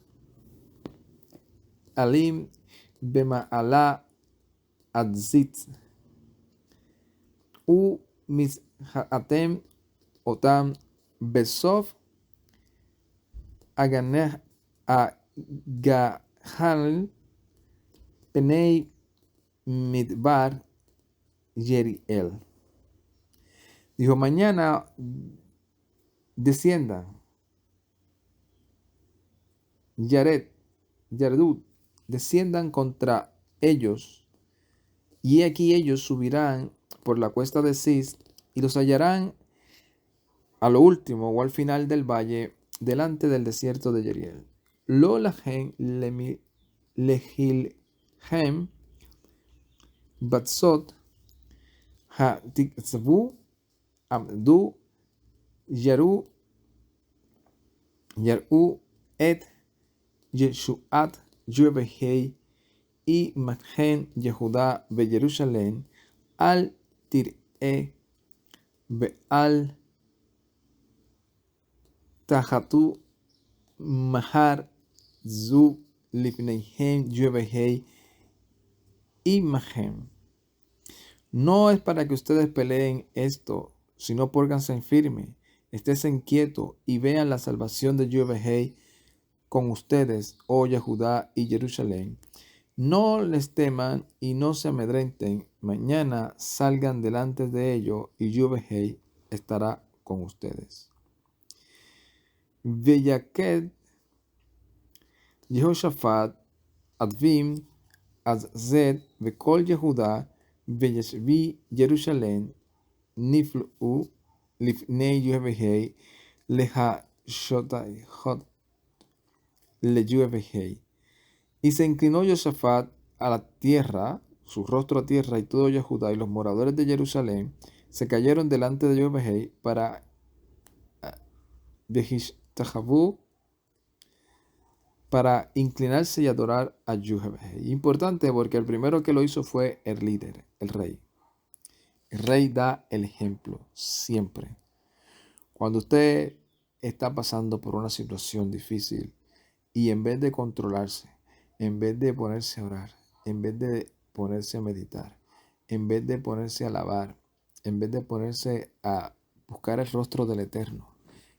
Alim Bema'ala Adzit U Mishatem Otam Besof Agahal Penei Midbar Yeriel. Dijo, mañana desciendan. Yaredut, desciendan contra ellos. Y aquí ellos subirán por la cuesta de Cis y los hallarán a lo último o al final del valle, delante del desierto de Yeriel. Lo lahem lehilhem batzot ha-tikzvu amdu yaru et Yeshuat Yuhebehei y Machen Yehudá be Jerusalén al tir'e be al tahatu mahar zu lifneihem Yuhebehei y Machen. No es para que ustedes peleen esto, sino pónganse firme, estén quietos y vean la salvación de Yuhebehei con ustedes, oh Yehudá y Jerusalén. No les teman y no se amedrenten. Mañana salgan delante de ellos y Yuhebehei estará con ustedes. Veyaked Jehoshaphat Advim Azed Vekol Yehudá Veyeshvi Jerusalén Niflu Lifnei Yuhebehei Leha Shotayhot Le Yuhebehei. Y se inclinó Josafat a la tierra, su rostro a tierra, y todo Yehudá y los moradores de Jerusalén se cayeron delante de Yuhebehei para Tajabu, para inclinarse y adorar a Yuhebehei. Importante porque el primero que lo hizo fue el líder, el rey. El rey da el ejemplo siempre. Cuando usted está pasando por una situación difícil y en vez de controlarse, en vez de ponerse a orar, en vez de ponerse a meditar, en vez de ponerse a alabar, en vez de ponerse a buscar el rostro del Eterno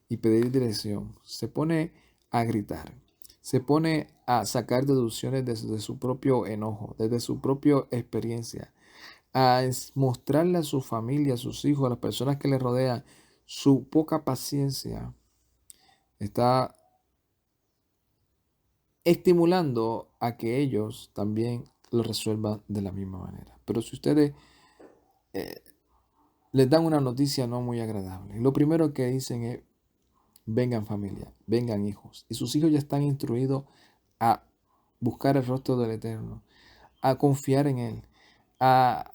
y pedir dirección, se pone a gritar, se pone a sacar deducciones desde su propio enojo, desde su propia experiencia, a mostrarle a su familia, a sus hijos, a las personas que le rodean, su poca paciencia, está estimulando a que ellos también lo resuelvan de la misma manera. Pero si ustedes les dan una noticia no muy agradable, lo primero que dicen es, vengan familia, vengan hijos. Y sus hijos ya están instruidos a buscar el rostro del Eterno, a confiar en Él, a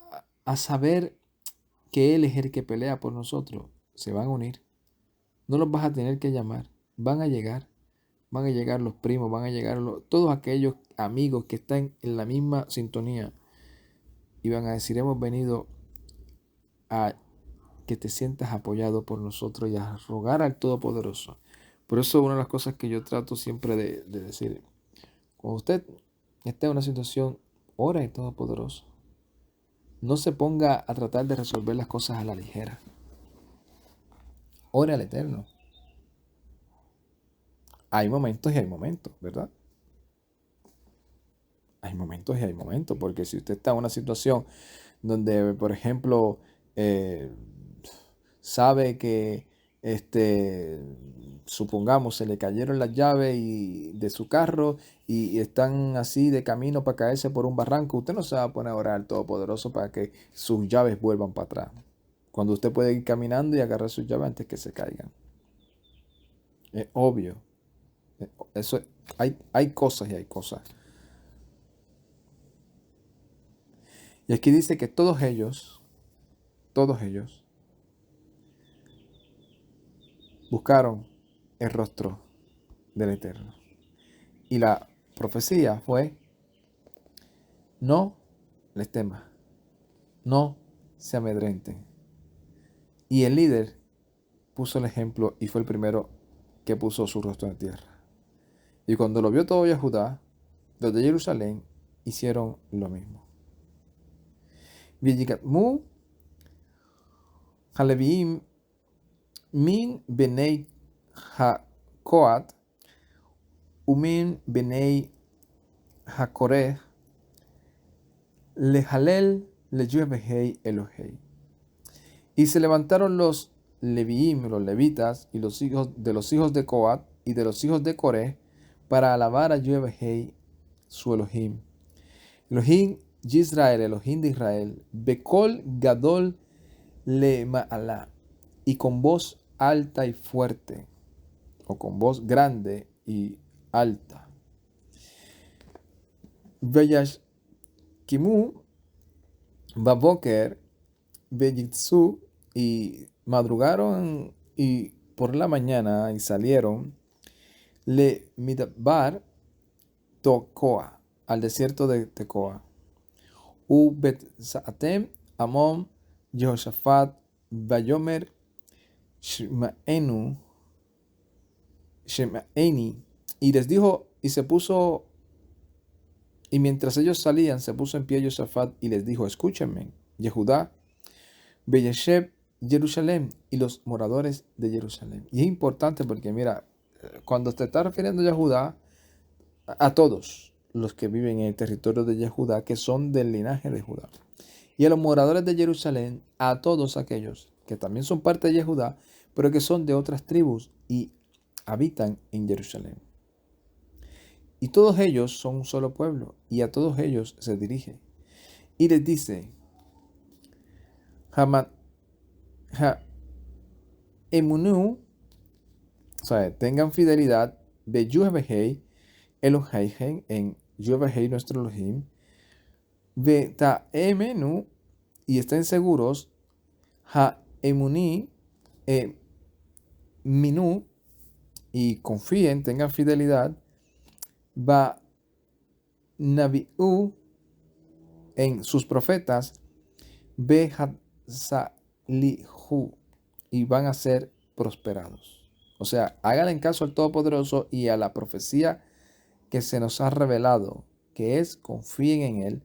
saber que Él es el que pelea por nosotros. Se van a unir. No los vas a tener que llamar. Van a llegar. Van a llegar los primos, van a llegar todos aquellos amigos que están en la misma sintonía. Y van a decir, hemos venido a que te sientas apoyado por nosotros y a rogar al Todopoderoso. Por eso una de las cosas que yo trato siempre de decir, cuando usted esté en una situación, ora al Todopoderoso. No se ponga a tratar de resolver las cosas a la ligera. Ore al Eterno. Hay momentos y hay momentos, ¿verdad? Hay momentos y hay momentos, porque si usted está en una situación donde, por ejemplo, sabe que, supongamos, se le cayeron las llaves de su carro y están así de camino para caerse por un barranco, usted no se va a poner a orar al Todopoderoso para que sus llaves vuelvan para atrás. Cuando usted puede ir caminando y agarrar sus llaves antes que se caigan. Es obvio. Eso, hay cosas y hay cosas. Y aquí dice que todos ellos buscaron el rostro del Eterno. Y la profecía fue, no les temas, no se amedrenten. Y el líder puso el ejemplo y fue el primero que puso su rostro en tierra. Y cuando lo vio todo Judá, los de Jerusalén hicieron lo mismo. V'yigatmu haleviim min benei ha-koat umin benei ha-koreh lehalel leyuhbehei Elohei. Y se levantaron los leviim, los levitas, y los hijos de Coat y de los hijos de Coré para alabar a Yahweh, su Elohim. Elohim Yisrael, Elohim de Israel, Bekol Gadol le Ma'alá, y con voz alta y fuerte, o con voz grande y alta. Veyash Kimu Baboker Beyitsu, y madrugaron y por la mañana y salieron le Midbar Tocoa, al desierto de Tecoa. U Bet Saatem Amon Jehoshaphat Bayomer Shemaenu Shemaeni, y les dijo, y se puso, y mientras ellos salían se puso en pie Jehoshaphat y les dijo, escúchenme, Yehudá, Beyesheb, Jerusalén, y los moradores de Jerusalén. Y es importante porque mira, cuando te está refiriendo a Judá, a todos los que viven en el territorio de Judá, que son del linaje de Judá, y a los moradores de Jerusalén, a todos aquellos que también son parte de Judá, pero que son de otras tribus y habitan en Jerusalén. Y todos ellos son un solo pueblo, y a todos ellos se dirige. Y les dice, Emunu, o sea, tengan fidelidad, Beyuhbehei, Eloheihen, en Yahweh nuestro Elohim, Vetaemenu, y estén seguros, Ha Emuni, Minu, y confíen, tengan fidelidad, va nabi'u en sus profetas, salihu, y van a ser prosperados. O sea, háganle caso al Todopoderoso y a la profecía que se nos ha revelado, que es confíen en Él,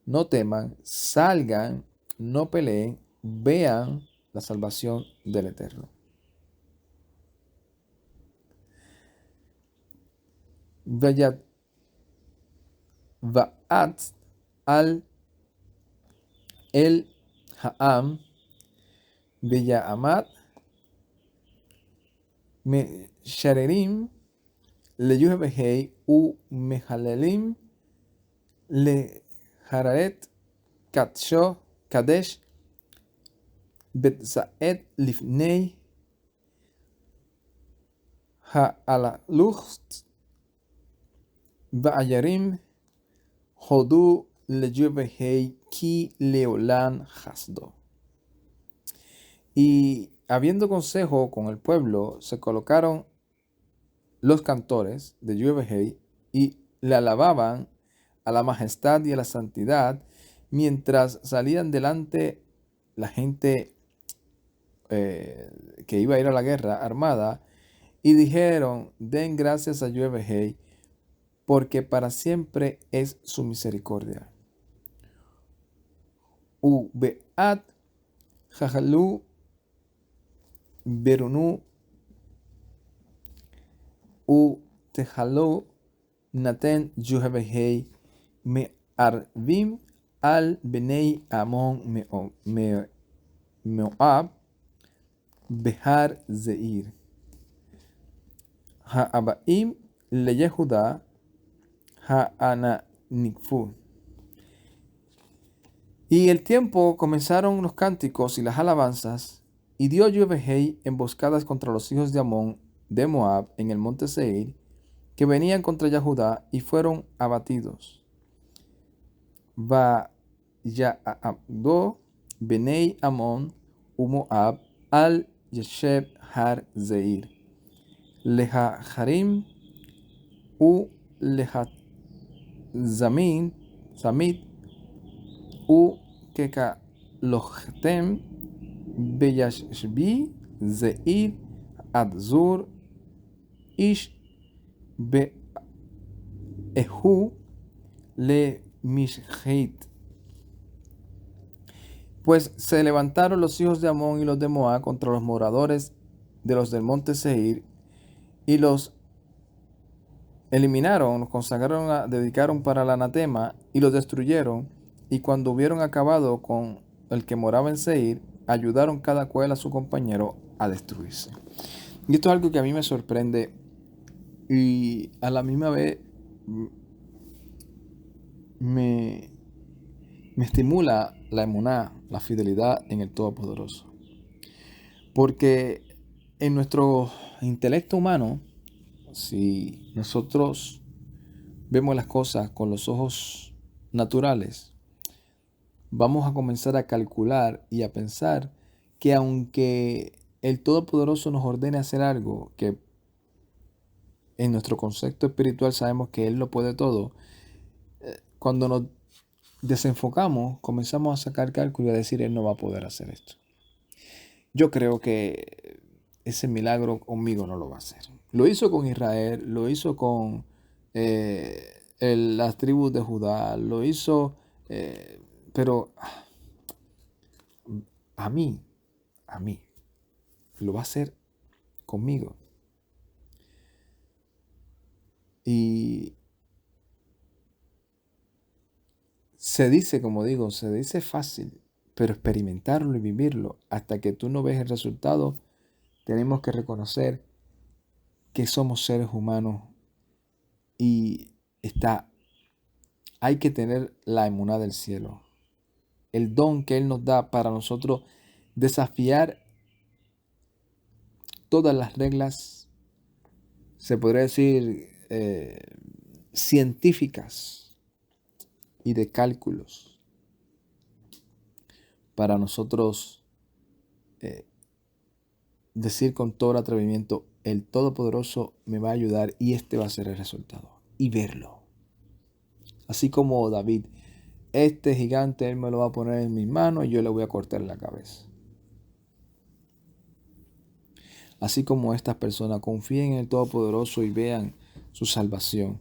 no teman, salgan, no peleen, vean la salvación del Eterno. Vayat va'at al el ha'am Amat me sharerim le yuhebehei u mehalelim le hararet katsho kadesh betzaet lifnei ha'alalucht ba'ayarim hodu le yuhebehei ki leolan hasdo. Y habiendo consejo con el pueblo, se colocaron los cantores de Yuevehei y le alababan a la majestad y a la santidad, mientras salían delante la gente que iba a ir a la guerra armada, y dijeron: den gracias a Yuevehei, porque para siempre es su misericordia. Ubeat jajalu berunu u tejaló naten yuhebehei me arvim al benei amon meoab behar zeir ha'abaim le Yehuda ha'ananikfu. Y el tiempo comenzaron los cánticos y las alabanzas, y dio Yuhebehei emboscadas contra los hijos de Amón de Moab en el monte Seir, que venían contra Yahudá, y fueron abatidos. Va ya'abdo benei Amón u Moab al Yesheb har Zeir leha harim u leha zamit u keka lohtem beyashbi Zeir adzur ish be'ehu le mishheit. Pues se levantaron los hijos de Amón y los de Moab contra los moradores de los del monte Seir, y los eliminaron, los consagraron, dedicaron para el anatema, y los destruyeron. Y cuando hubieron acabado con el que moraba en Seir, ayudaron cada cual a su compañero a destruirse. Y esto es algo que a mí me sorprende y a la misma vez me estimula la emuná, la fidelidad en el Todopoderoso. Porque en nuestro intelecto humano, si nosotros vemos las cosas con los ojos naturales, vamos a comenzar a calcular y a pensar que aunque el Todopoderoso nos ordene hacer algo que en nuestro concepto espiritual sabemos que Él lo puede todo, cuando nos desenfocamos, comenzamos a sacar cálculo y a decir: Él no va a poder hacer esto. Yo creo que ese milagro conmigo no lo va a hacer. Lo hizo con Israel, lo hizo con las tribus de Judá, lo hizo, pero a mí, lo va a hacer conmigo. Y se dice, como digo, se dice fácil, pero experimentarlo y vivirlo hasta que tú no ves el resultado, tenemos que reconocer que somos seres humanos y hay que tener la emuná del cielo, el don que Él nos da para nosotros desafiar todas las reglas, se podría decir, científicas y de cálculos, para nosotros decir con todo el atrevimiento: el Todopoderoso me va a ayudar y este va a ser el resultado. Y verlo. Así como David, este gigante él me lo va a poner en mis manos y yo le voy a cortar la cabeza. Así como estas personas confíen en el Todopoderoso y vean su salvación.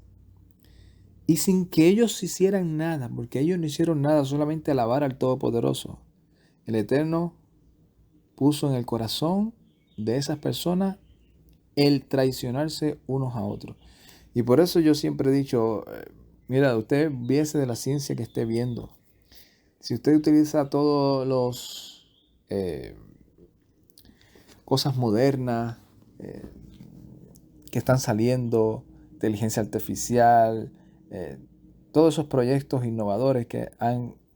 Y sin que ellos hicieran nada, porque ellos no hicieron nada, solamente alabar al Todopoderoso. El Eterno puso en el corazón de esas personas el traicionarse unos a otros. Y por eso yo siempre he dicho, mira, usted viese de la ciencia que esté viendo. Si usted utiliza todos los cosas modernas que están saliendo, inteligencia artificial, todos esos proyectos innovadores que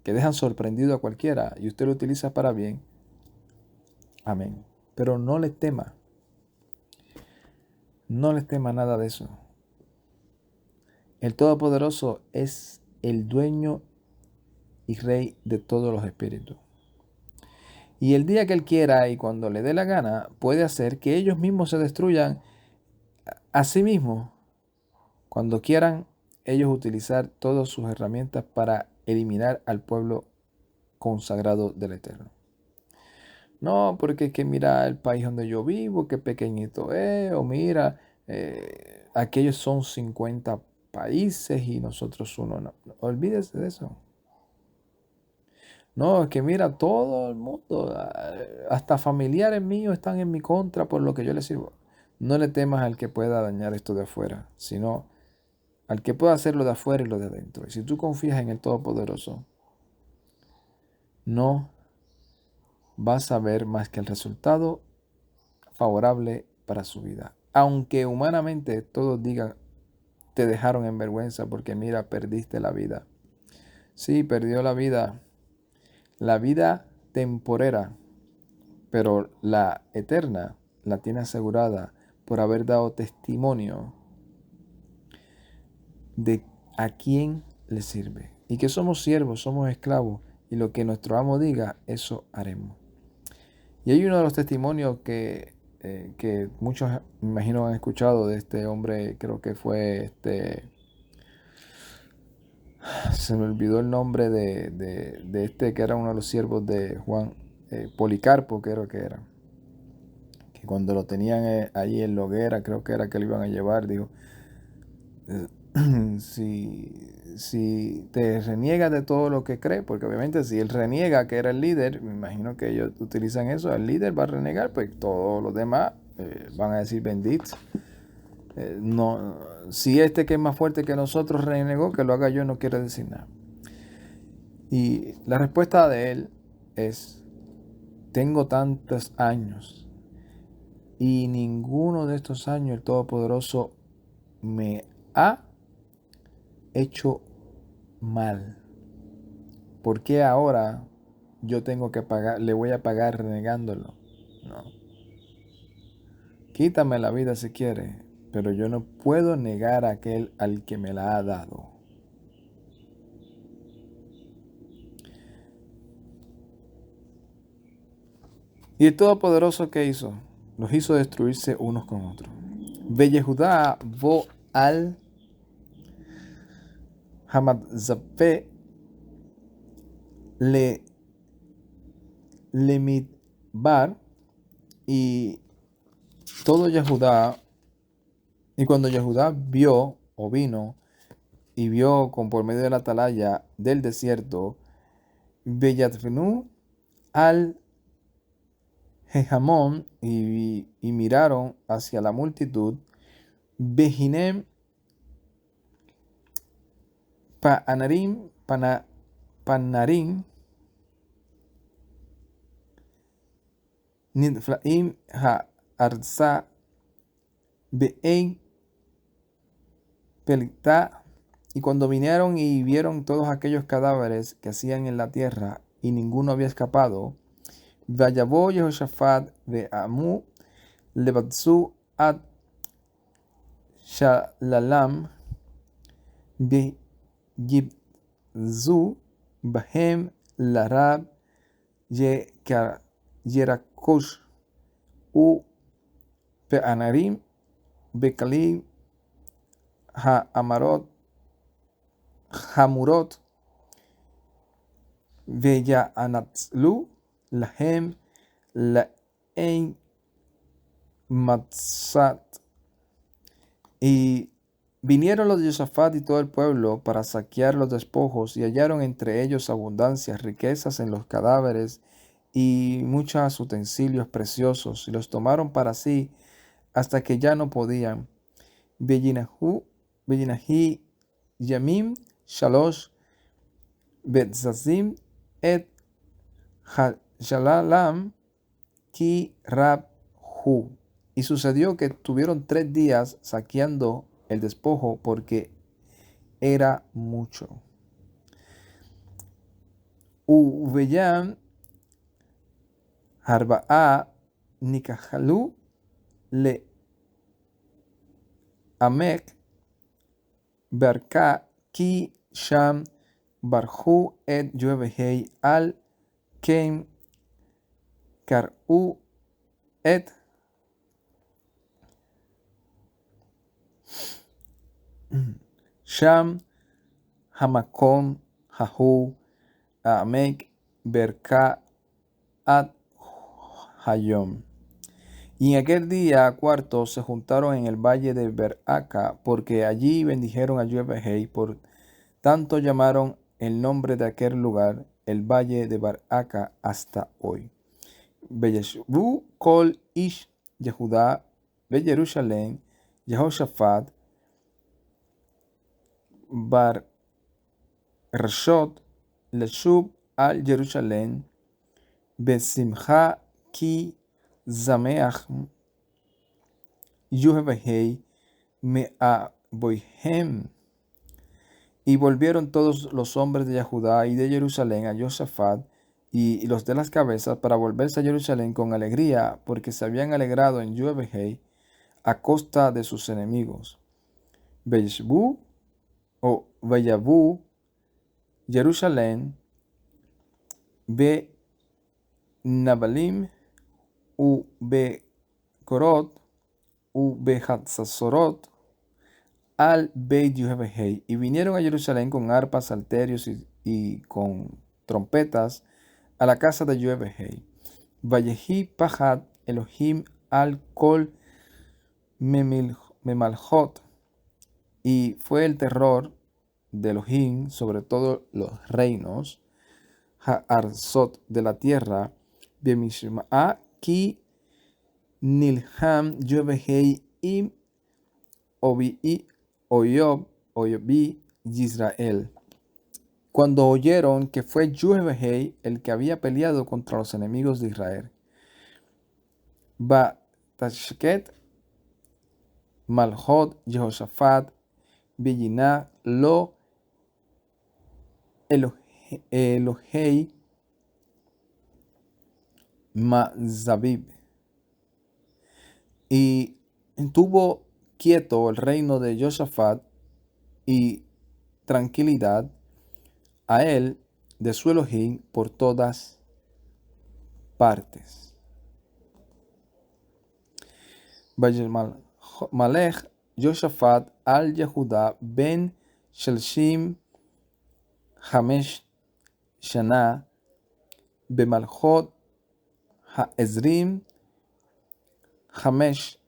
dejan sorprendido a cualquiera y usted lo utiliza para bien, amén. Pero no le tema. No les tema nada de eso. El Todopoderoso es el dueño y rey de todos los espíritus. Y el día que Él quiera y cuando le dé la gana, puede hacer que ellos mismos se destruyan a sí mismos. Cuando quieran ellos utilizar todas sus herramientas para eliminar al pueblo consagrado del Eterno. No, porque es que mira el país donde yo vivo, qué pequeñito es, o mira, aquellos son 50 países y nosotros uno. No, olvídese de eso. No, es que mira, todo el mundo, hasta familiares míos están en mi contra por lo que yo les sirvo. No le temas al que pueda dañar esto de afuera, sino al que pueda hacer lo de afuera y lo de adentro. Y si tú confías en el Todopoderoso, no vas a ver más que el resultado favorable para su vida. Aunque humanamente todos digan, te dejaron en vergüenza porque mira, perdiste la vida. Sí, perdió la vida temporera, pero la eterna la tiene asegurada por haber dado testimonio de a quién le sirve. Y que somos siervos, somos esclavos, y lo que nuestro amo diga, eso haremos. Y hay uno de los testimonios que muchos, me imagino, han escuchado de este hombre, creo que fue se me olvidó el nombre de este que era uno de los siervos de Juan, Policarpo, creo que era. Que cuando lo tenían ahí en la hoguera, creo que era que lo iban a llevar, dijo, si te reniegas de todo lo que cree, porque obviamente si él reniega que era el líder, me imagino que ellos utilizan eso, el líder va a renegar, pues todos los demás van a decir bendito. No, si este que es más fuerte que nosotros renegó, que lo haga yo, no quiere decir nada. Y la respuesta de él es, tengo tantos años y ninguno de estos años el Todopoderoso me ha hecho mal. ¿Por qué ahora yo tengo que pagar, le voy a pagar renegándolo? No. Quítame la vida si quiere, pero yo no puedo negar a aquel al que me la ha dado. ¿Y el Todopoderoso qué hizo? Los hizo destruirse unos con otros. Ve Yehudá vo al Hamatzapé le Lemidbar y todo Yehudá, y cuando Yehudá vio o vino y vio con por medio de la atalaya del desierto, Beyatfenu al Jejamón y miraron hacia la multitud, Behinem Panarim Panarim Nidflaim Ha'arza Be'en Pelitá. Y cuando vinieron y vieron todos aquellos cadáveres que hacían en la tierra y ninguno había escapado, Vayabó Yehoshafat de Amu Lebatsu ad Shalalam de Yibzu Bahem Larab Yerakosh U Pe'anarim, Bekalim, Haamarot, Hamurot, Veyaanatzlu, Lahem, Laen, Matzat. Y vinieron los de Josafat y todo el pueblo para saquear los despojos, y hallaron entre ellos abundancias, riquezas en los cadáveres y muchos utensilios preciosos, y los tomaron para sí hasta que ya no podían. Beyinahi, Yamim, Shalosh, Betzazim, et Hashalalam, Ki Rabhu. Y sucedió que tuvieron 3 días saqueando el despojo porque era mucho. Uveyan Harba'a Nikahalu le Amek Berka Ki Sham Barhu et Yuevehei al Kem Kar'u et Sham Hamakom Hahu Amek Berka Ad Hayom. Y en aquel día cuarto se juntaron en el valle de Beraca, porque allí bendijeron a Yuevehei, por tanto llamaron el nombre de aquel lugar el valle de Beraca hasta hoy. Beyeshvu kol ish Yehuda Beyerushalen Yehoshaphat bar Rashot leshub al Jerusalén besimcha ki zameach Yuevehei me'aboihem. Y volvieron todos los hombres de Judá y de Jerusalén a Josafat y los de las cabezas para volverse a Jerusalén con alegría, porque se habían alegrado en Yuevehei a costa de sus enemigos. Veyeshvu o Veyavu Jerusalén be Nabalim u be Korot u be Hatzasorot al Beit Yuevehei, y vinieron a Jerusalén con arpas, salterios y con trompetas a la casa de Yuevehei. Vayehi Pahat Elohim al Kol Memalhot, y fue el terror de Elohim sobre todos los reinos, Haarzot de la tierra, Bemishma'a ki Nilham Yuevehei im Oyobi Yisrael. Cuando oyeron que fue Yuevehei el que había peleado contra los enemigos de Israel. Batashket Malhot Jehoshaphat Beyina lo Elohei Mazabib. Y tuvo quieto el reino de Josafat y tranquilidad a él de su Elohim por todas partes. Malech Josafat al Yehuda ben Shelshim Hamesh Shana bemalchot Haezrim Hamesh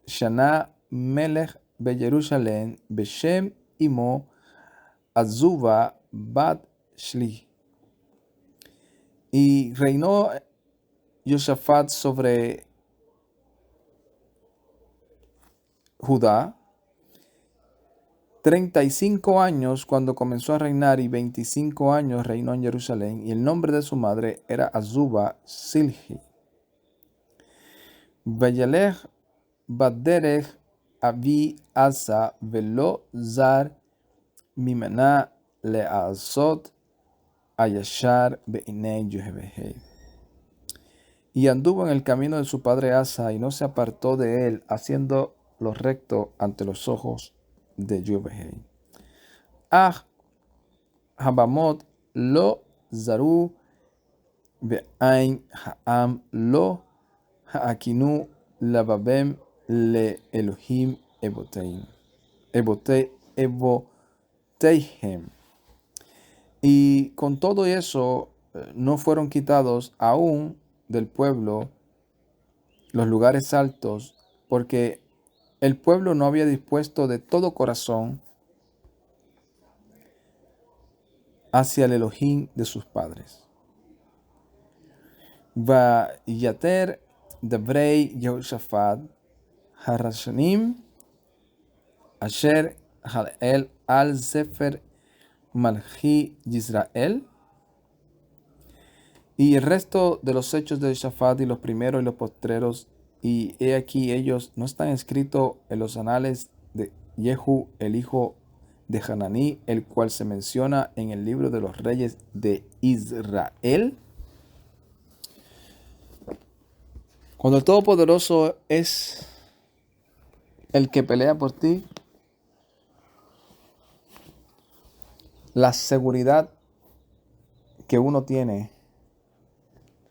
Shana Melech beYerusalem beshem imo Azuba bat Shli. Y reinó Josafat sobre Judá 35 años cuando comenzó a reinar, y 25 años reinó en Jerusalén, y el nombre de su madre era Azuba Silhi. Vayalech baderech Avi Asa velo zar mimena leazot ayashar beinei Yuevehei. Y anduvo en el camino de su padre Asa, y no se apartó de él, haciendo lo recto ante los ojos de Yuevehei. Habamot lo zaru be'ain ha'am lo ha'akinu lababem le Elohim Eboteihem. Y con todo eso no fueron quitados aún del pueblo los lugares altos, porque el pueblo no había dispuesto de todo corazón hacia el Elohim de sus padres. Va yater devrei Yehoshaphat harashanim asher halel al sefer malchi Yisrael. Y el resto de los hechos de Shafat, y los primeros y los postreros, y he aquí ellos no están escritos en los anales de Jehu, el hijo de Hananí, el cual se menciona en el libro de los reyes de Israel. Cuando el Todopoderoso es el que pelea por ti, la seguridad que uno tiene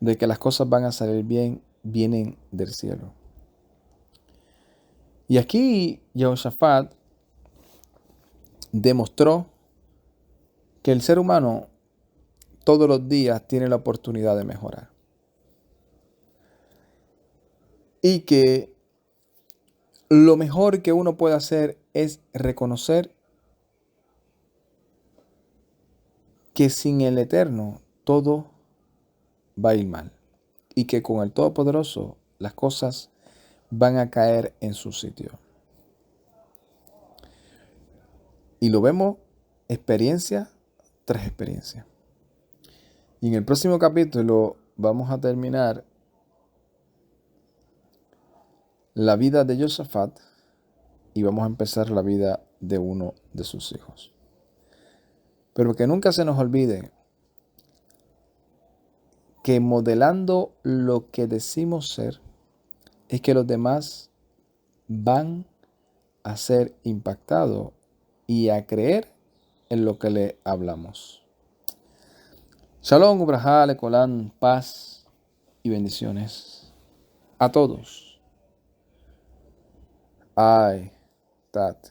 de que las cosas van a salir bien, vienen del cielo. Y aquí Jehoshaphat demostró que el ser humano todos los días tiene la oportunidad de mejorar. Y que lo mejor que uno puede hacer es reconocer que sin el Eterno todo va a ir mal. Y que con el Todopoderoso las cosas van a caer en su sitio. Y lo vemos experiencia tras experiencia. Y en el próximo capítulo vamos a terminar la vida de Jehoshaphat y vamos a empezar la vida de uno de sus hijos. Pero que nunca se nos olvide que modelando lo que decimos ser es que los demás van a ser impactados y a creer en lo que le hablamos. Shalom, ubrajá, lecolán, paz y bendiciones a todos. Ay, tat.